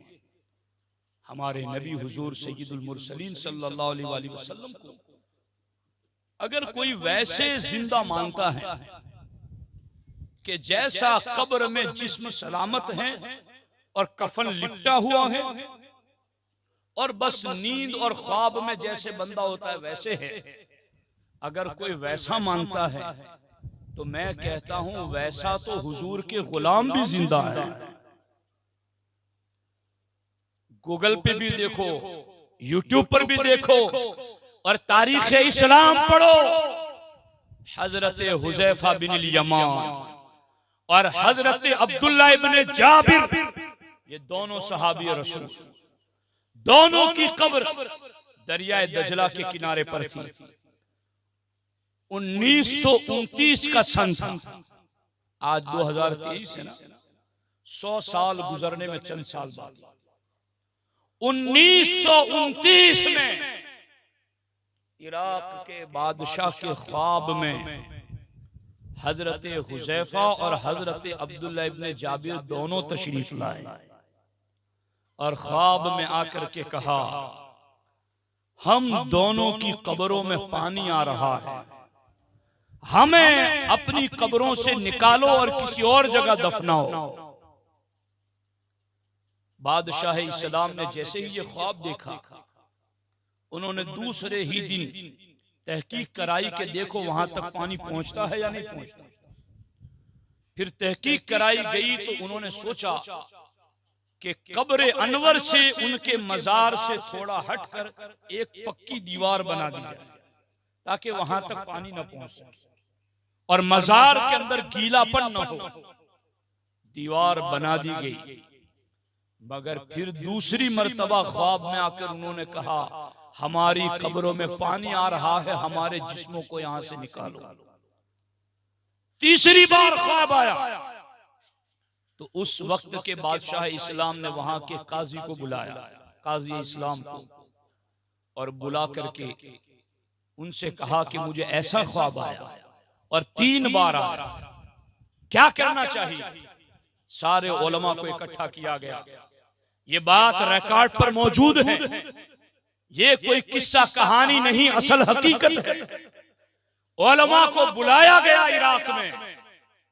हमारे नबी हुजूर सय्यदुल मुरसलीन सल्लल्लाहु अलैहि वसल्लम को अगर कोई वैसे जिंदा मानता है कि जैसा कब्र में जिस्म सलामत है और कफन लिपटा हुआ है, और बस नींद और ख्वाब में जैसे बंदा होता है वैसे है, अगर कोई वैसा मानता है तो मैं कहता हूं वैसा तो हुजूर के गुलाम भी जिंदा है। गूगल पे भी देखो, यूट्यूब पर भी देखो, और तारीख इस्लाम पढ़ो। हजरत हुज़ैफा बिन यमान और हजरत अब्दुल्ला इब्ने जाबिर, ये दोनों सहाबी रसूल, दोनों की कब्र दरियाए दजला के किनारे पर थी। 1929 का सन था, आज 2023 है ना, 100 साल गुजरने में चंद साल बाद 1929 में इराक के बादशाह के ख्वाब में हजरत हुज़ैफा और हजरत अब्दुल्ला इब्ने जाबिर दोनों तशरीफ लाए, और ख्वाब में आकर के कहा हम दोनों की कब्रों में पानी आ रहा है, हमें अपनी कब्रों से निकालो और किसी और जगह दफनाओ। बादशाह इस्लाम ने जैसे ही ये ख्वाब देखा, उन्होंने दूसरे ही दिन तहकीक कराई कि देखो वहां तक पानी पहुंचता है या नहीं पहुंचता। फिर तहकीक कराई गई तो उन्होंने सोचा कि कब्र अनवर से उनके मजार से थोड़ा हटकर एक पक्की दीवार बना दी जाए ताकि वहां तक पानी न पहुंच सके और मजार के अंदर गीलापन न हो। दीवार बना दी गई, मगर फिर दूसरी मर्तबा ख्वाब में आकर उन्होंने कहा हमारी कब्रों में पानी आ रहा है, हमारे जिस्मों को यहां से निकालो। तीसरी बार ख्वाब आया तो उस वक्त के बादशाह इस्लाम ने वहां के काजी को बुलाया, काजी इस्लाम को, और बुला करके उनसे कहा कि मुझे ऐसा ख्वाब आया और 3 बार आया, क्या करना चाहिए। सारे उलमा को इकट्ठा किया गया। ये बात रिकॉर्ड पर मौजूद है, ये कोई किस्सा कहानी नहीं, असल हकीकत है। उलमा को बुलाया गया इराक में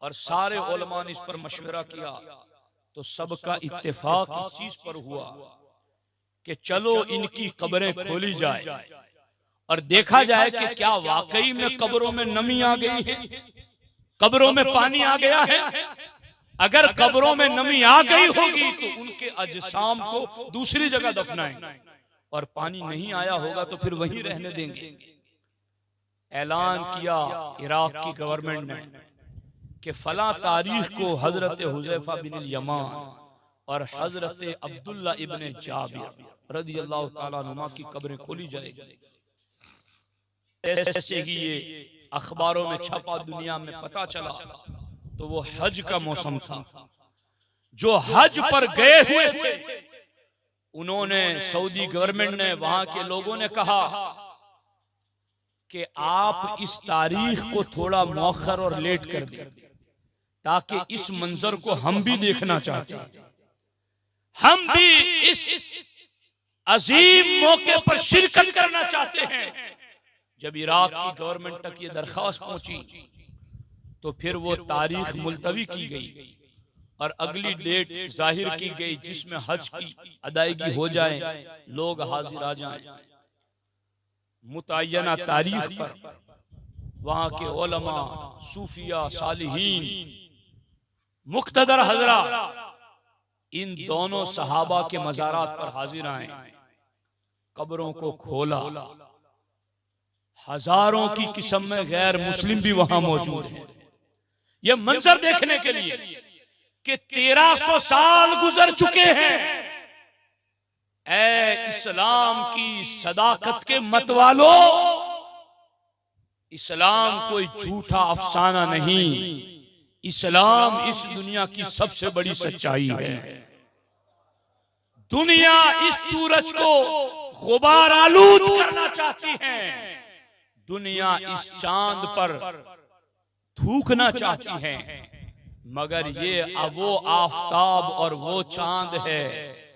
और सारे उलमा ने इस पर मशवरा किया तो सबका इत्तेफाक इस चीज पर हुआ कि चलो इनकी कब्रें खोली जाए और देखा जाए कि क्या वाकई में कब्रों में नमी आ गई है, कब्रों में पानी आ गया है। अगर कब्रों में नमी आ गई होगी तो उनके अजसाम को दूसरी जगह दफनाएंगे, और पानी नहीं आया होगा तो फिर वहीं रहने देंगे। ऐलान किया इराक की गवर्नमेंट ने कि फला तारीख को हजरत हुज़ैफा बिन यमान और हजरत अब्दुल्ला इब्ने जाबिर रदियल्लाहु ताला अन्हुमा की कब्रें खोली जाएगी। ऐसे ही ये अखबारों में छपा, दुनिया में पता चला, तो वो हज का मौसम था। जो हज पर गए हुए थे उन्होंने, सऊदी गवर्नमेंट ने, वहां के लोगों ने कहा कि आप इस तारीख को थोड़ा मौखर और लेट कर दें, ताकि इस मंजर को हम भी देखना चाहते हैं, हम भी इस अजीम मौके पर शिरकत करना चाहते हैं। जब इराक की गवर्नमेंट तक ये दरख्वास्त पहुंची तो फिर वो तारीख मुलतवी की गई और अगली डेट जाहिर की गई जिसमें हज की अदायगी हो जाए, लोग हाजिर आ जाएं। मुतय्यना तारीख पर वहां के उलमा, सूफिया, सालिहीन, मुक्तदर हजरा इन दोनों सहाबा के मज़ारात पर हाजिर आए, कब्रों को खोला। हजारों की किस्म में गैर मुस्लिम भी वहां मौजूद हैं, ये मंजर देखने के लिए कि 1300 साल गुजर चुके हैं। ऐ इस्लाम की सदाकत के मतवालो, इस्लाम कोई झूठा अफसाना नहीं, इस्लाम इस दुनिया की सबसे बड़ी सच्चाई है। दुनिया इस सूरज को गुबार आलूद करना चाहती है, दुनिया इस चांद पर थूकना चाहती है, मगर ये वो आफताब और वो चांद है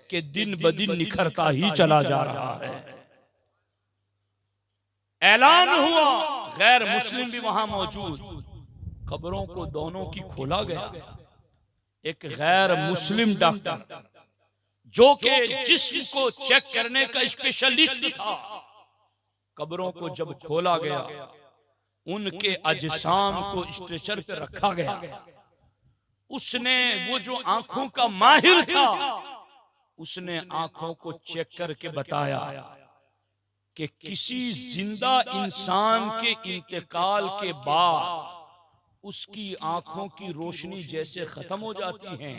कि दिन ब दिन निखरता ही चला जा रहा है। ऐलान हुआ, गैर मुस्लिम भी वहां मौजूद, कब्रों को दोनों की खोला गया। एक गैर मुस्लिम डॉक्टर जो कि जिस्म को चेक करने का स्पेशलिस्ट था, कब्रों को जब खोला गया, उनके अजसाम को स्ट्रेचर पे रखा गया। उसने, वो जो आंखों का माहिर था, उसने आंखों को चेक करके बताया कि किसी जिंदा इंसान के इंतकाल के बाद उसकी आंखों की रोशनी जैसे खत्म हो जाती है,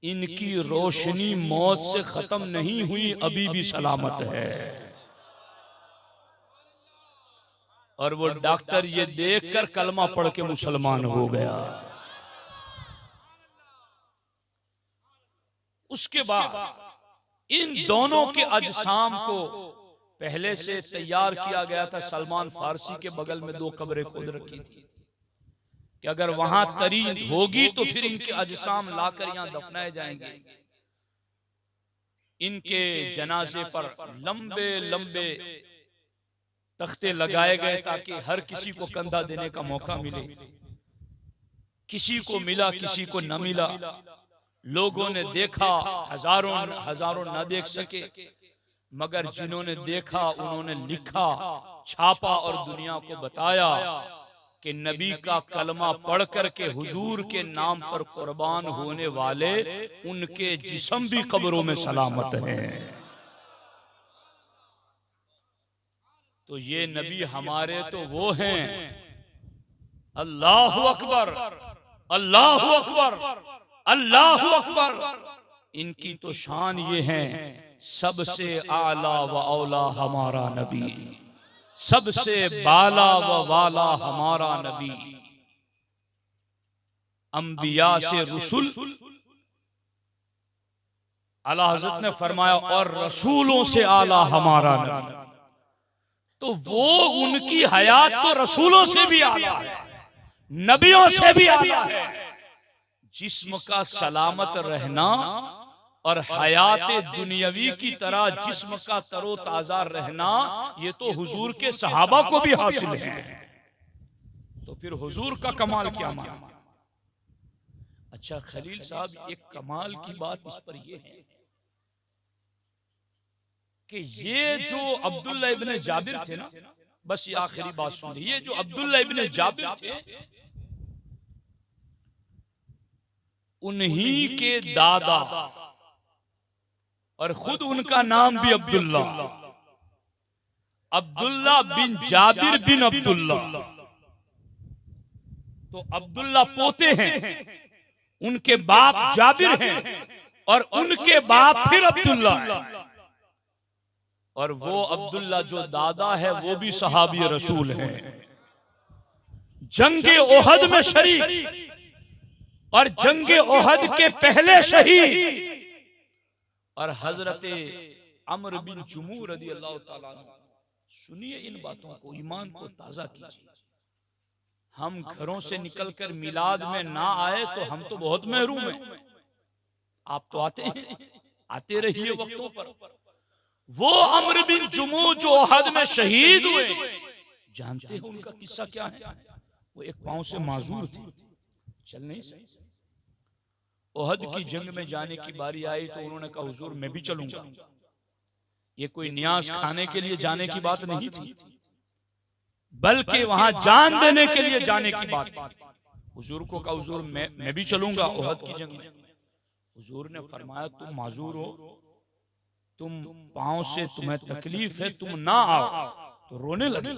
इनकी रोशनी मौत से खत्म नहीं हुई, अभी भी सलामत है। और वो डॉक्टर ये देखकर कलमा पढ़ के मुसलमान हो गया। उसके बाद इन दोनों के अजसाम को पहले से तैयार किया गया था। सलमान फारसी के बगल में 2 कब्रें खोद रखी थी कि अगर वहां तरीन होगी तो फिर इनके अजसाम लाकर यहां दफनाए जाएंगे। इनके जनाजे पर लंबे लंबे तख्ते लगाए गए ताकि हर किसी को कंधा देने का मौका मिले। किसी को मिला, किसी को न मिला। लोगों ने देखा, हजारों हजारों न देख सके, मगर जिन्होंने देखा उन्होंने लिखा, छापा और दुनिया को बताया कि नबी का कलमा पढ़ कर के हुजूर के नाम पर कुर्बान होने वाले उनके जिस्म भी कब्रों में सलामत हैं। तो ये नबी हमारे तो वो हैं। अल्लाहु अकबर, अल्लाहु अकबर, अल्लाहु अकबर। इनकी तो शान ये है, सबसे आला व औला हमारा नबी, सबसे बाला व वाला हमारा नबी। अंबिया से रसूल, आला हज़रत ने फरमाया, और रसूलों से आला हमारा नबी। तो वो उनकी हयात तो रसूलों से भी आला है, नबियों से भी आला है। जिस्म का सलामत रहना और हयात दुनियावी की तरह जिस्म का तरो ताजा रहना, ये तो हुजूर के सहाबा को भी हासिल है। तो फिर हुजूर का कमाल क्या माना? अच्छा खलील साहब, एक कमाल की बात इस पर यह है कि ये जो अब्दुल्ला इब्ने जाबिर थे ना, बस ये आखिरी बात सुन ली, ये जो अब्दुल्ला इब्ने जाबिर थे, उन्हीं के दादा और खुद उनका नाम भी अब्दुल्ला, अब्दुल्ला बिन जाबिर बिन अब्दुल्ला। तो अब्दुल्ला पोते हैं, उनके बाप जाबिर हैं। और उनके बाप फिर अब्दुल्ला है, और वो अब्दुल्ला जो दादा है वो भी सहाबी रसूल है, जंगे ओहद में शरीक और जंगे ओहद के पहले शहीद। और हजरत अम्र बिन जुमू रदियल्लाहु ताला अन्हु, सुनिए इन बातों को, ईमान को ताजा कीजिए। हम घरों से निकलकर मिलाद में ना आए तो हम तो बहुत महरूम हैं। आप तो आते हैं, आते रहिए वक्तों पर। वो अम्र बिन जुमू जो ओहद में शहीद हुए, जानते हैं उनका किस्सा क्या है? वो एक पांव से माजूर थे, चल नहीं सकते। ओहद की जंग में जाने की बारी आई तो उन्होंने कहा हुजूर मैं भी चलूंगा। ये कोई न्यास खाने के लिए जाने की बात नहीं थी, बल्कि वहां जान देने के लिए जाने की बात थी। हुजूर को कहा हुजूर मैं भी चलूंगा ओहद की जंग में। हुजूर ने फरमाया तुम माजूर हो, तुम पांव से तुम्हें तकलीफ है, तुम ना आओ। तो रोने लगे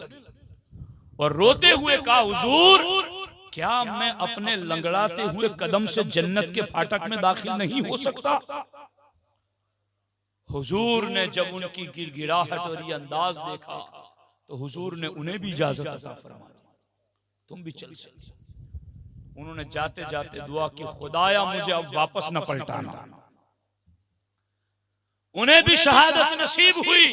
और रोते हुए कहा हुजूर क्या मैं अपने लंगड़ाते हुए कदम से जन्नत के फाटक में दाखिल नहीं हो सकता? हुजूर ने जब उनकी गिड़गिड़ाहट और ये अंदाज देखा तो हुजूर ने उन्हें भी इजाजत अता फरमा दी, तुम भी चल सकते। उन्होंने जाते जाते दुआ की खुदाया मुझे अब वापस न पलटाना। उन्हें भी शहादत नसीब हुई।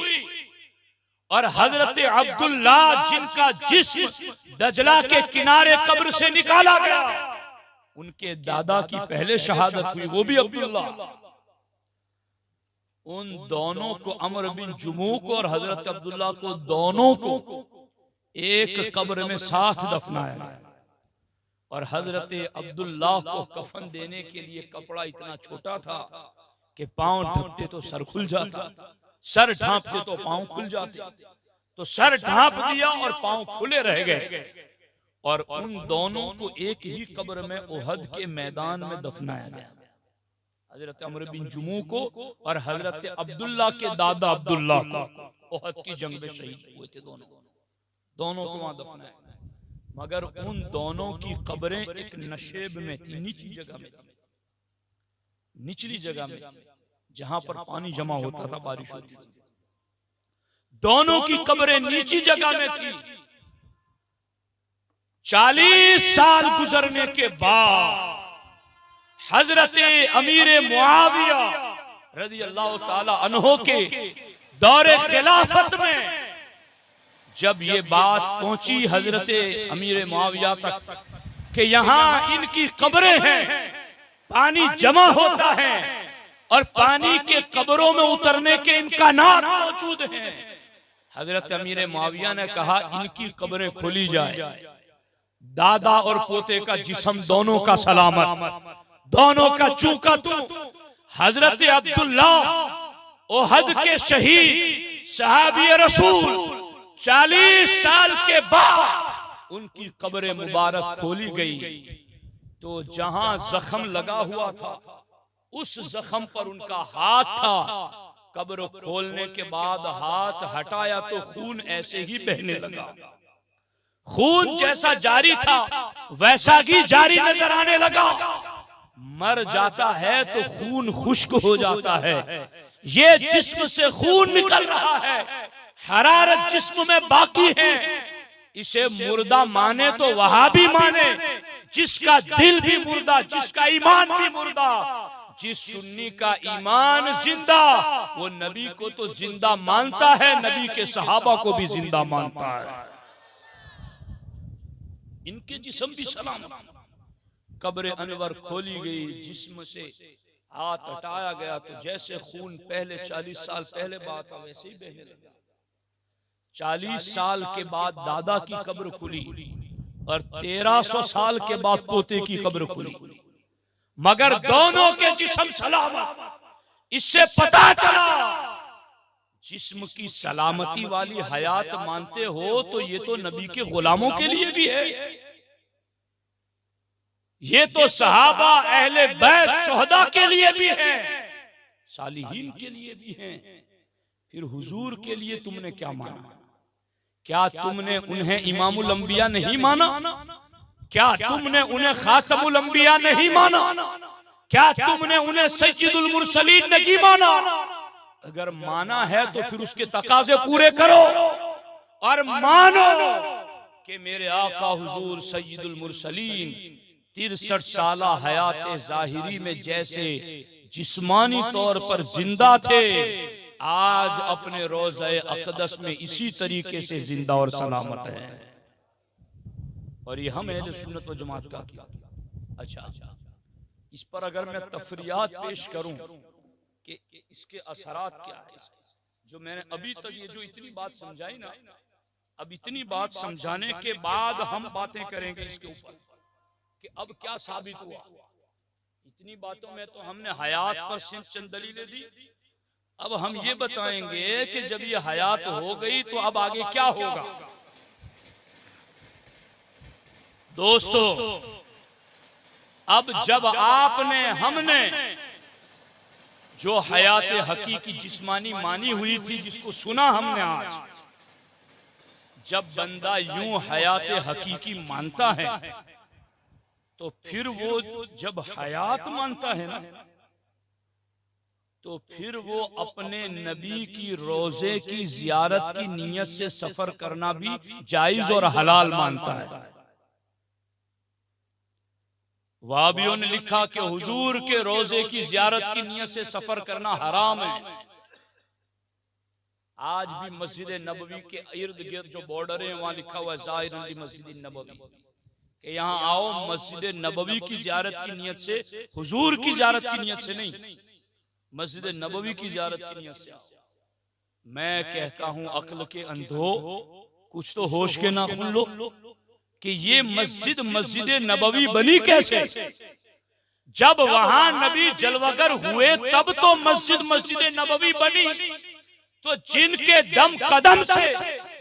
और हजरत अब्दुल्ला जिनका जिस्म दजला के किनारे कब्र से निकाला गया, उनके दादा की पहले शहादत हुई, वो भी अब्दुल्ला। उन दोनों को, अमर बिन जुमू को और हजरत अब्दुल्ला को, दोनों को एक कब्र में साथ दफनाया गया। और हजरत अब्दुल्ला को कफन देने के लिए कपड़ा इतना छोटा था कि पांव ढकते तो सर खुल जाता, सर ढांपते तो पांव खुल जाते। तो सर ढांप दिया और पांव खुले रह गए। और उन दोनों को एक ही कब्र में ओहद के मैदान में दफनाया गया, हजरत अम्र बिन जुमू को और हजरत अब्दुल्ला के दादा अब्दुल्ला को। ओहद की जंग में शहीद हुए थे दोनों को वहां दफनाया गया। मगर उन दोनों की कब्रें एक नशेब में थी, निचली जगह में थी, निचली जगह में थी, जहां पर पानी जमा होता था, बारिश होती थी। दोनों की कब्रें नीची जगह में थी। 40 साल गुजरने के बाद हजरत अमीर मुआविया रज़ियल्लाहु ताला अन्हो के दौरे खिलाफत में जब ये बात पहुंची हजरत अमीर मुआविया तक कि यहां इनकी कब्रें हैं, पानी जमा होता है और पानी के कब्रों में उतरने के इम्कानात मौजूद हैं, हजरत अमीर मुआविया ने कहा इनकी कब्रें खोली जाए, दादा और पोते का जिस्म दोनों का सलामत, दोनों का चूका तू। हजरत अब्दुल्ला ओहद के शहीद सहाबी रसूल 40 साल के बाद उनकी कब्र मुबारक खोली गई तो जहां जख्म लगा हुआ था उस जख्म पर उनका हाथ था। कब्र खोलने के बाद हाथ हटाया तो खून ऐसे ही बहने लगा। खून जैसा जारी था वैसा ही जारी नजर आने लगा। मर जाता है तो खून खुश्क हो जाता है, ये जिस्म से खून निकल रहा है, हरारत जिस्म में बाकी है। इसे मुर्दा माने तो वहाबी माने, जिसका दिल भी मुर्दा, जिसका ईमान भी मुर्दा। जिस सुन्नी का ईमान जिंदा वो नबी को तो जिंदा मानता है, नबी के सहाबा को भी जिंदा मानता है। इनके जिस्म भी सलाम। कब्र अनवर खोली गई, जिस्म से हाथ हटाया गया तो जैसे खून पहले 40 साल पहले बात था वैसे ही बहने लगा। 40 साल के बाद दादा की कब्र खुली और 1300 साल के बाद पोते की कब्र खुली, मगर दोनों के जिस्म सलामत। इससे पता चला जिस्म की सलामती वाली हयात मानते हो तो ये तो नबी के गुलामों के लिए भी है, ये तो सहाबा अहले बैत शुहदा के लिए भी है, सालिहीन के लिए भी है। फिर हुजूर के लिए तुमने क्या माना? क्या तुमने उन्हें इमामुल अंबिया नहीं माना? क्या तुमने उन्हें खातमुल अंबिया नहीं माना? क्या तुमने उन्हें सय्यदुल मुरसलीन नहीं माना? अगर माना है तो फिर उसके तकाजे पूरे करो और मानो कि मेरे आका हुजूर सय्यदुल मुरसलीन 63 साला हयात जाहिरी में जैसे जिस्मानी तौर पर जिंदा थे, आज अपने रोज़े अक़दस में इसी तरीके से जिंदा और सलामत है। और ये हम अहले सुन्नत व जमात का किया। अच्छा, इस पर अगर मैं तफरियात पेश करूं कि इसके असरात क्या है, जो मैंने अभी तक ये जो इतनी बात समझाई ना, अब इतनी बात समझाने के बाद हम बातें करेंगे इसके ऊपर कि अब क्या साबित हुआ। इतनी बातों में तो हमने हयात पर चंद दलीलें दी, अब हम ये बताएंगे कि जब ये हयात हो गई तो अब आगे क्या होगा। दोस्तों, अब जब आपने हमने जो हयात हकीकी जिस्मानी मानी हुई थी, जिसको सुना हमने आज, जब बंदा यूं हयात हकीकी मानता है तो फिर वो जब हयात मानता है ना, तो फिर वो अपने नबी की रोजे की जियारत की नीयत से सफर करना भी जायज और हलाल मानता है। वाबियों ने लिखा कि हुजूर के रोजे की जियारत की नीयत से सफर करना हराम है। आज भी मस्जिद नबवी के इर्द गिर्द जो बॉर्डर है वहां लिखा हुआ है ज़ाहिरुल मस्जिद नबवी, कि यहाँ आओ मस्जिद नबवी की जियारत की नीयत से, हुजूर की जियारत की नीयत से नहीं, मस्जिद नबवी की जियारत की नीयत से आओ। मैं कहता हूं अक्ल के अंधो, कुछ तो होश के नाखून लो कि ये मस्जिद नबवी बनी कैसे? जब वहां नबी जलवागर हुए तब तो मस्जिद नबवी बनी। तो जिनके दम कदम से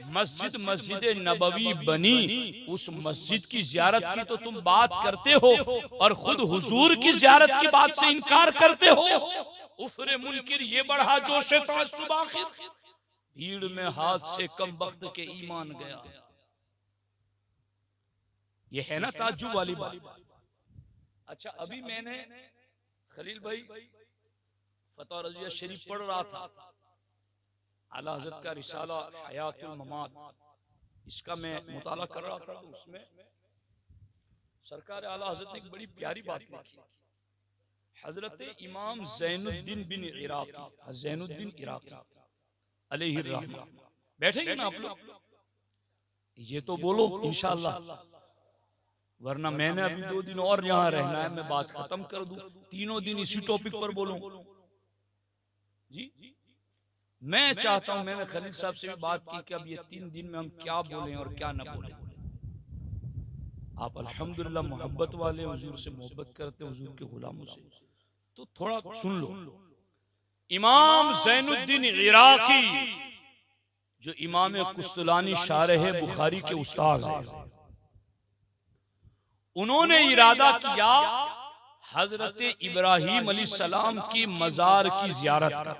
मस्जिद नबवी बनी, उस मस्जिद की जियारत की तो तुम बात करते हो और खुद हुजूर की जियारत की बात से इनकार करते हो। उफरे मुनकिर ये बढ़ा जोशे तासुब आखिर, भीड़ में हाथ से कम वक्त के ईमान गया। ये है ना ताज्जुब वाली बात। अच्छा, अभी मैंने खलील भाई फतवा रज़िया शरीफ पढ़ रहा था, आला हज़रत का रिसाला हयातुल ममात, इसका मैं मुताला कर रहा था। तो उसमें सरकार आला हज़रत ने एक बड़ी प्यारी बात लिखी। हजरत इमाम ज़ैनुद्दीन बिन इराकी, ज़ैनुद्दीन इराकी अलैहि रहमा, बैठेंगे ना आप लोग? ये तो बोलो इंशाअल्लाह, वरना मैंने अभी 2 दिन और यहाँ रहना है, मैं बात खत्म कर दूं, 3 दिन इसी टॉपिक पर बोलूं जी। मैं चाहता हूं, मैंने खलील साहब से भी बात की कि अब ये 3 दिन में हम क्या बोलें और क्या न बोलें। आप अल्हम्दुलिल्लाह मोहब्बत वाले, हुजूर से मोहब्बत करते, हुजूर के गुलामों से, तो थोड़ा सुन लो। इमाम ज़ैनुद्दीन इराकी जो इमाम कुस्तलानी शारह बुखारी के उस्ताद हैं, उन्होंने इरादा किया हजरत इब्राहीम अलैहिस्सलाम की मजार की जियारत का।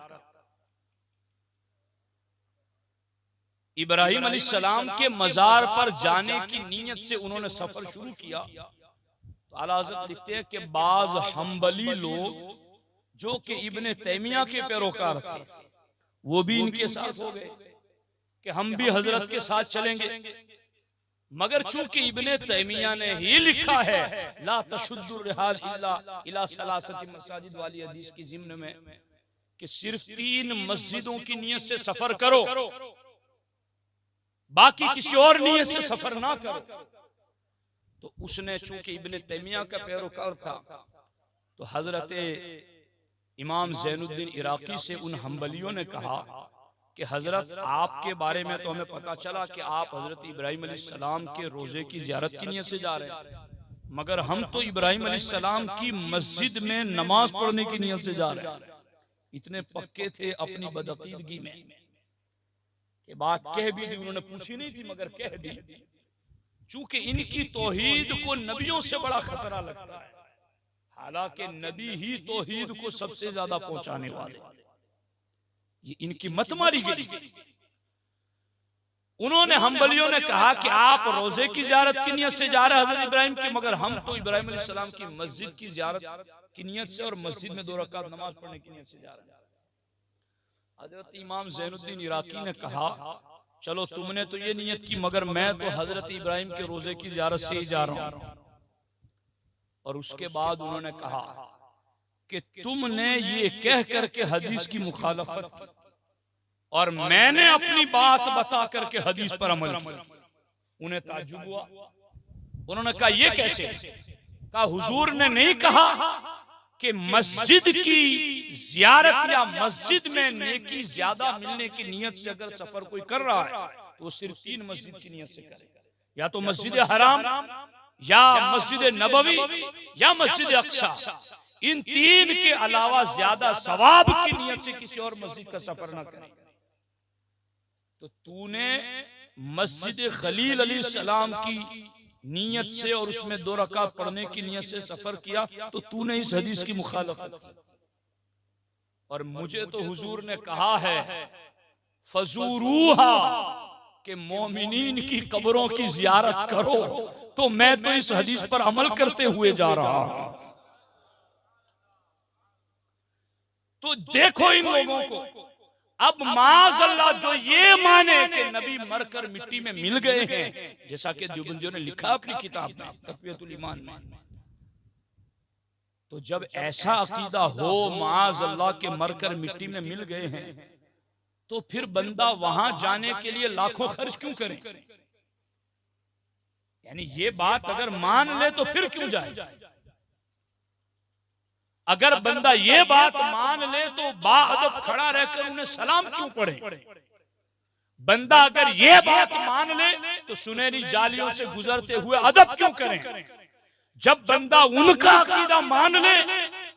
इब्राहीम अलैहिस्सलाम के मजार पर जाने की नीयत से उन्होंने सफर शुरू किया। तो आला हज़रत लिखते हैं कि बाज हम्बली लोग जो कि इब्ने तैमिया के पैरोकार थे, वो भी इनके साथ हो गए कि हम भी हजरत के साथ चलेंगे। मगर चूंकि इब्ने तैमिया ने ही लिखा है ला तशुद्दुर रिहाल इल्ला इला सलासति मसाजिद वाली हदीस की ज़िम्न में, कि सिर्फ 3 मस्जिदों की नीयत से सफर करो, बाकी किसी और नीयत से सफर ना करो। तो उसने चूंकि इब्ने तैमिया का पैरोकार था, तो हजरत इमाम ज़ैनुद्दीन इराकी से उन हम्बलियों ने कहा कि हजरत आपके बारे में तो हमें पता चला कि आप हजरत इब्राहीम अलैहिस्सलाम के रोजे की जियारत की नीयत से जा रहे हैं, मगर हम तो इब्राहीम अलैहिस्सलाम की मस्जिद में नमाज पढ़ने की नीयत से जा रहे हैं। इतने पक्के थे अपनी बदअकीदगी में कि बात कह भी दी, उन्होंने पूछी नहीं थी मगर कह दी। चूंकि इनकी तौहीद को नबियों से बड़ा खतरा लगता है, हालांकि नबी ही तौहीद को सबसे ज्यादा पहुंचाने वाले, ये इनकी मत मारी गई। उन्होंने हम्बलियों ने कहा कि आप रोजे की ज़ियारत की नियत से जा रहे हैं हजरत इब्राहिम की, मगर हम तो इब्राहिम अलैहिस्सलाम की मस्जिद की ज़ियारत की नियत से और मस्जिद में 2 रकात नमाज पढ़ने की नियत से जा रहे हैं। हजरत इमाम ज़ैनुद्दीन इराकी ने कहा चलो तुमने तो ये नियत की, मगर मैं तो हजरत इब्राहिम के रोजे की ज़ियारत से ही जा रहा हूं। और उसके बाद उन्होंने कहा कि तुमने ये कह करके हदीस की मुखालफत की और मैंने अपनी बात बता करके हदीस पर अमल किया। उन्हें ताज्जुब हुआ, उन्होंने कहा ये कैसे? कहा हुजूर ने नहीं कहा कि मस्जिद की जियारत या मस्जिद में नेकी ज्यादा मिलने की नियत से अगर सफर कोई कर रहा है तो वो सिर्फ 3 मस्जिद की नियत से करे, या तो मस्जिद हराम या मस्जिद नबवी या मस्जिद अक्सा। इन 3 के अलावा ज्यादा सवाब की नियत से किसी और मस्जिद का सफर ना करे। तो तूने मस्जिद खलील अलैहिस्सलाम की नियत से और उसमें 2 रकात पढ़ने की नियत से सफर किया, तो तूने इस हदीस की मुखालफत की। और मुझे तो हुजूर ने कहा है फजूरूहा के मोमिनीन की कब्रों की जियारत करो, तो मैं तो इस हदीस पर अमल करते हुए जा रहा हूं। तो देखो इन लोगों को, अब माज़अल्लाह जो ये माने कि नबी मरकर मिट्टी में मिल गए हैं, जैसा कि देवबंदियों ने लिखा अपनी किताब में तक़वियतुल ईमान में, तो जब ऐसा अकीदा हो माज़अल्लाह के मरकर मिट्टी में मिल गए हैं, तो फिर बंदा वहां जाने के लिए लाखों खर्च क्यों करे? यानी ये बात अगर मान ले तो फिर क्यों जाए? अगर बंदा ये बात मान ले तो बाअदब खड़ा रहकर उन्हें सलाम क्यों पढ़े? बंदा अगर ये बात मान ले तो सुनहरी जालियों से गुजरते हुए अदब क्यों करें? जब बंदा उनका अकीदा मान ले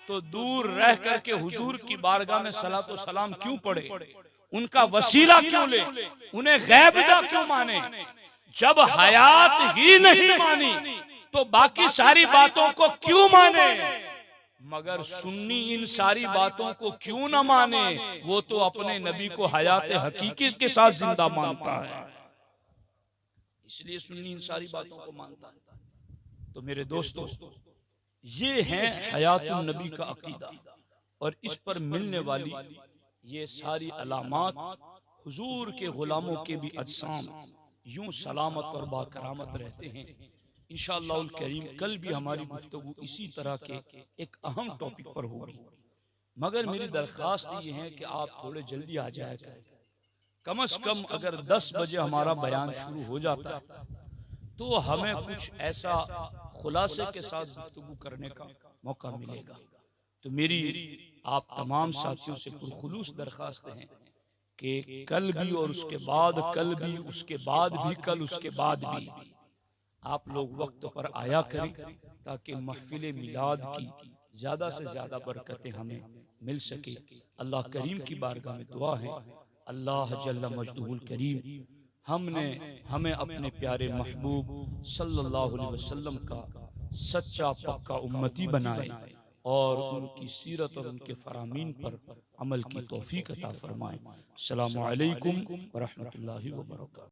तो दूर रह करके हुजूर की बारगाह में सलात व सलाम क्यों पढ़े? उनका वसीला क्यों ले? उन्हें गैबदा क्यों माने? जब हयात ही नहीं मानी तो बाकी सारी बातों को क्यों माने? मगर सुन्नी इन सारी बातों को क्यों न माने? वो तो अपने नबी को हयात हकीकी के साथ जिंदा मानता है, इसलिए सुन्नी इन सारी बातों को मानता है। तो मेरे दोस्तों, ये है हयातुन नबी का अकीदा, और इस पर मिलने वाली ये सारी अलामात हुजूर के गुलामों के भी अजसाम यूं सलामत और बाकरामत रहते हैं। इंशाअल्लाहुल करीम कल भी हमारी गुफ्तगू इसी तरह के एक अहम टॉपिक पर होगी, मगर मेरी दरख्वास्त ये है कि आप थोड़े जल्दी आ जाया करें। कम से कम अगर 10 बजे हमारा बयान शुरू हो जाता है तो हमें कुछ ऐसा खुलासे के साथ गुफ्तगू करने का मौका मिलेगा। तो मेरी आप तमाम साथियों से पुरखुलूस दरख्वास्त है कि कल भी और उसके बाद कल भी, उसके बाद भी कल, उसके बाद भी आप लोग वक्त पर आया करें, ताकि महफिल मिलाद की ज़्यादा से ज़्यादा बरकतें हमें मिल सके। अल्लाह करीम की बारगाह में दुआ है, अल्लाह जल्ल मजदूल करीम हमें अपने प्यारे महबूब सल्लल्लाहु अलैहि वसल्लम का सच्चा पक्का उम्मती बनाए और उनकी सीरत और उनके फरामीन पर अमल की तौफीक अता फरमाए। अस्सलामु अलैकुम व रहमतुल्लाहि व बरकातहू।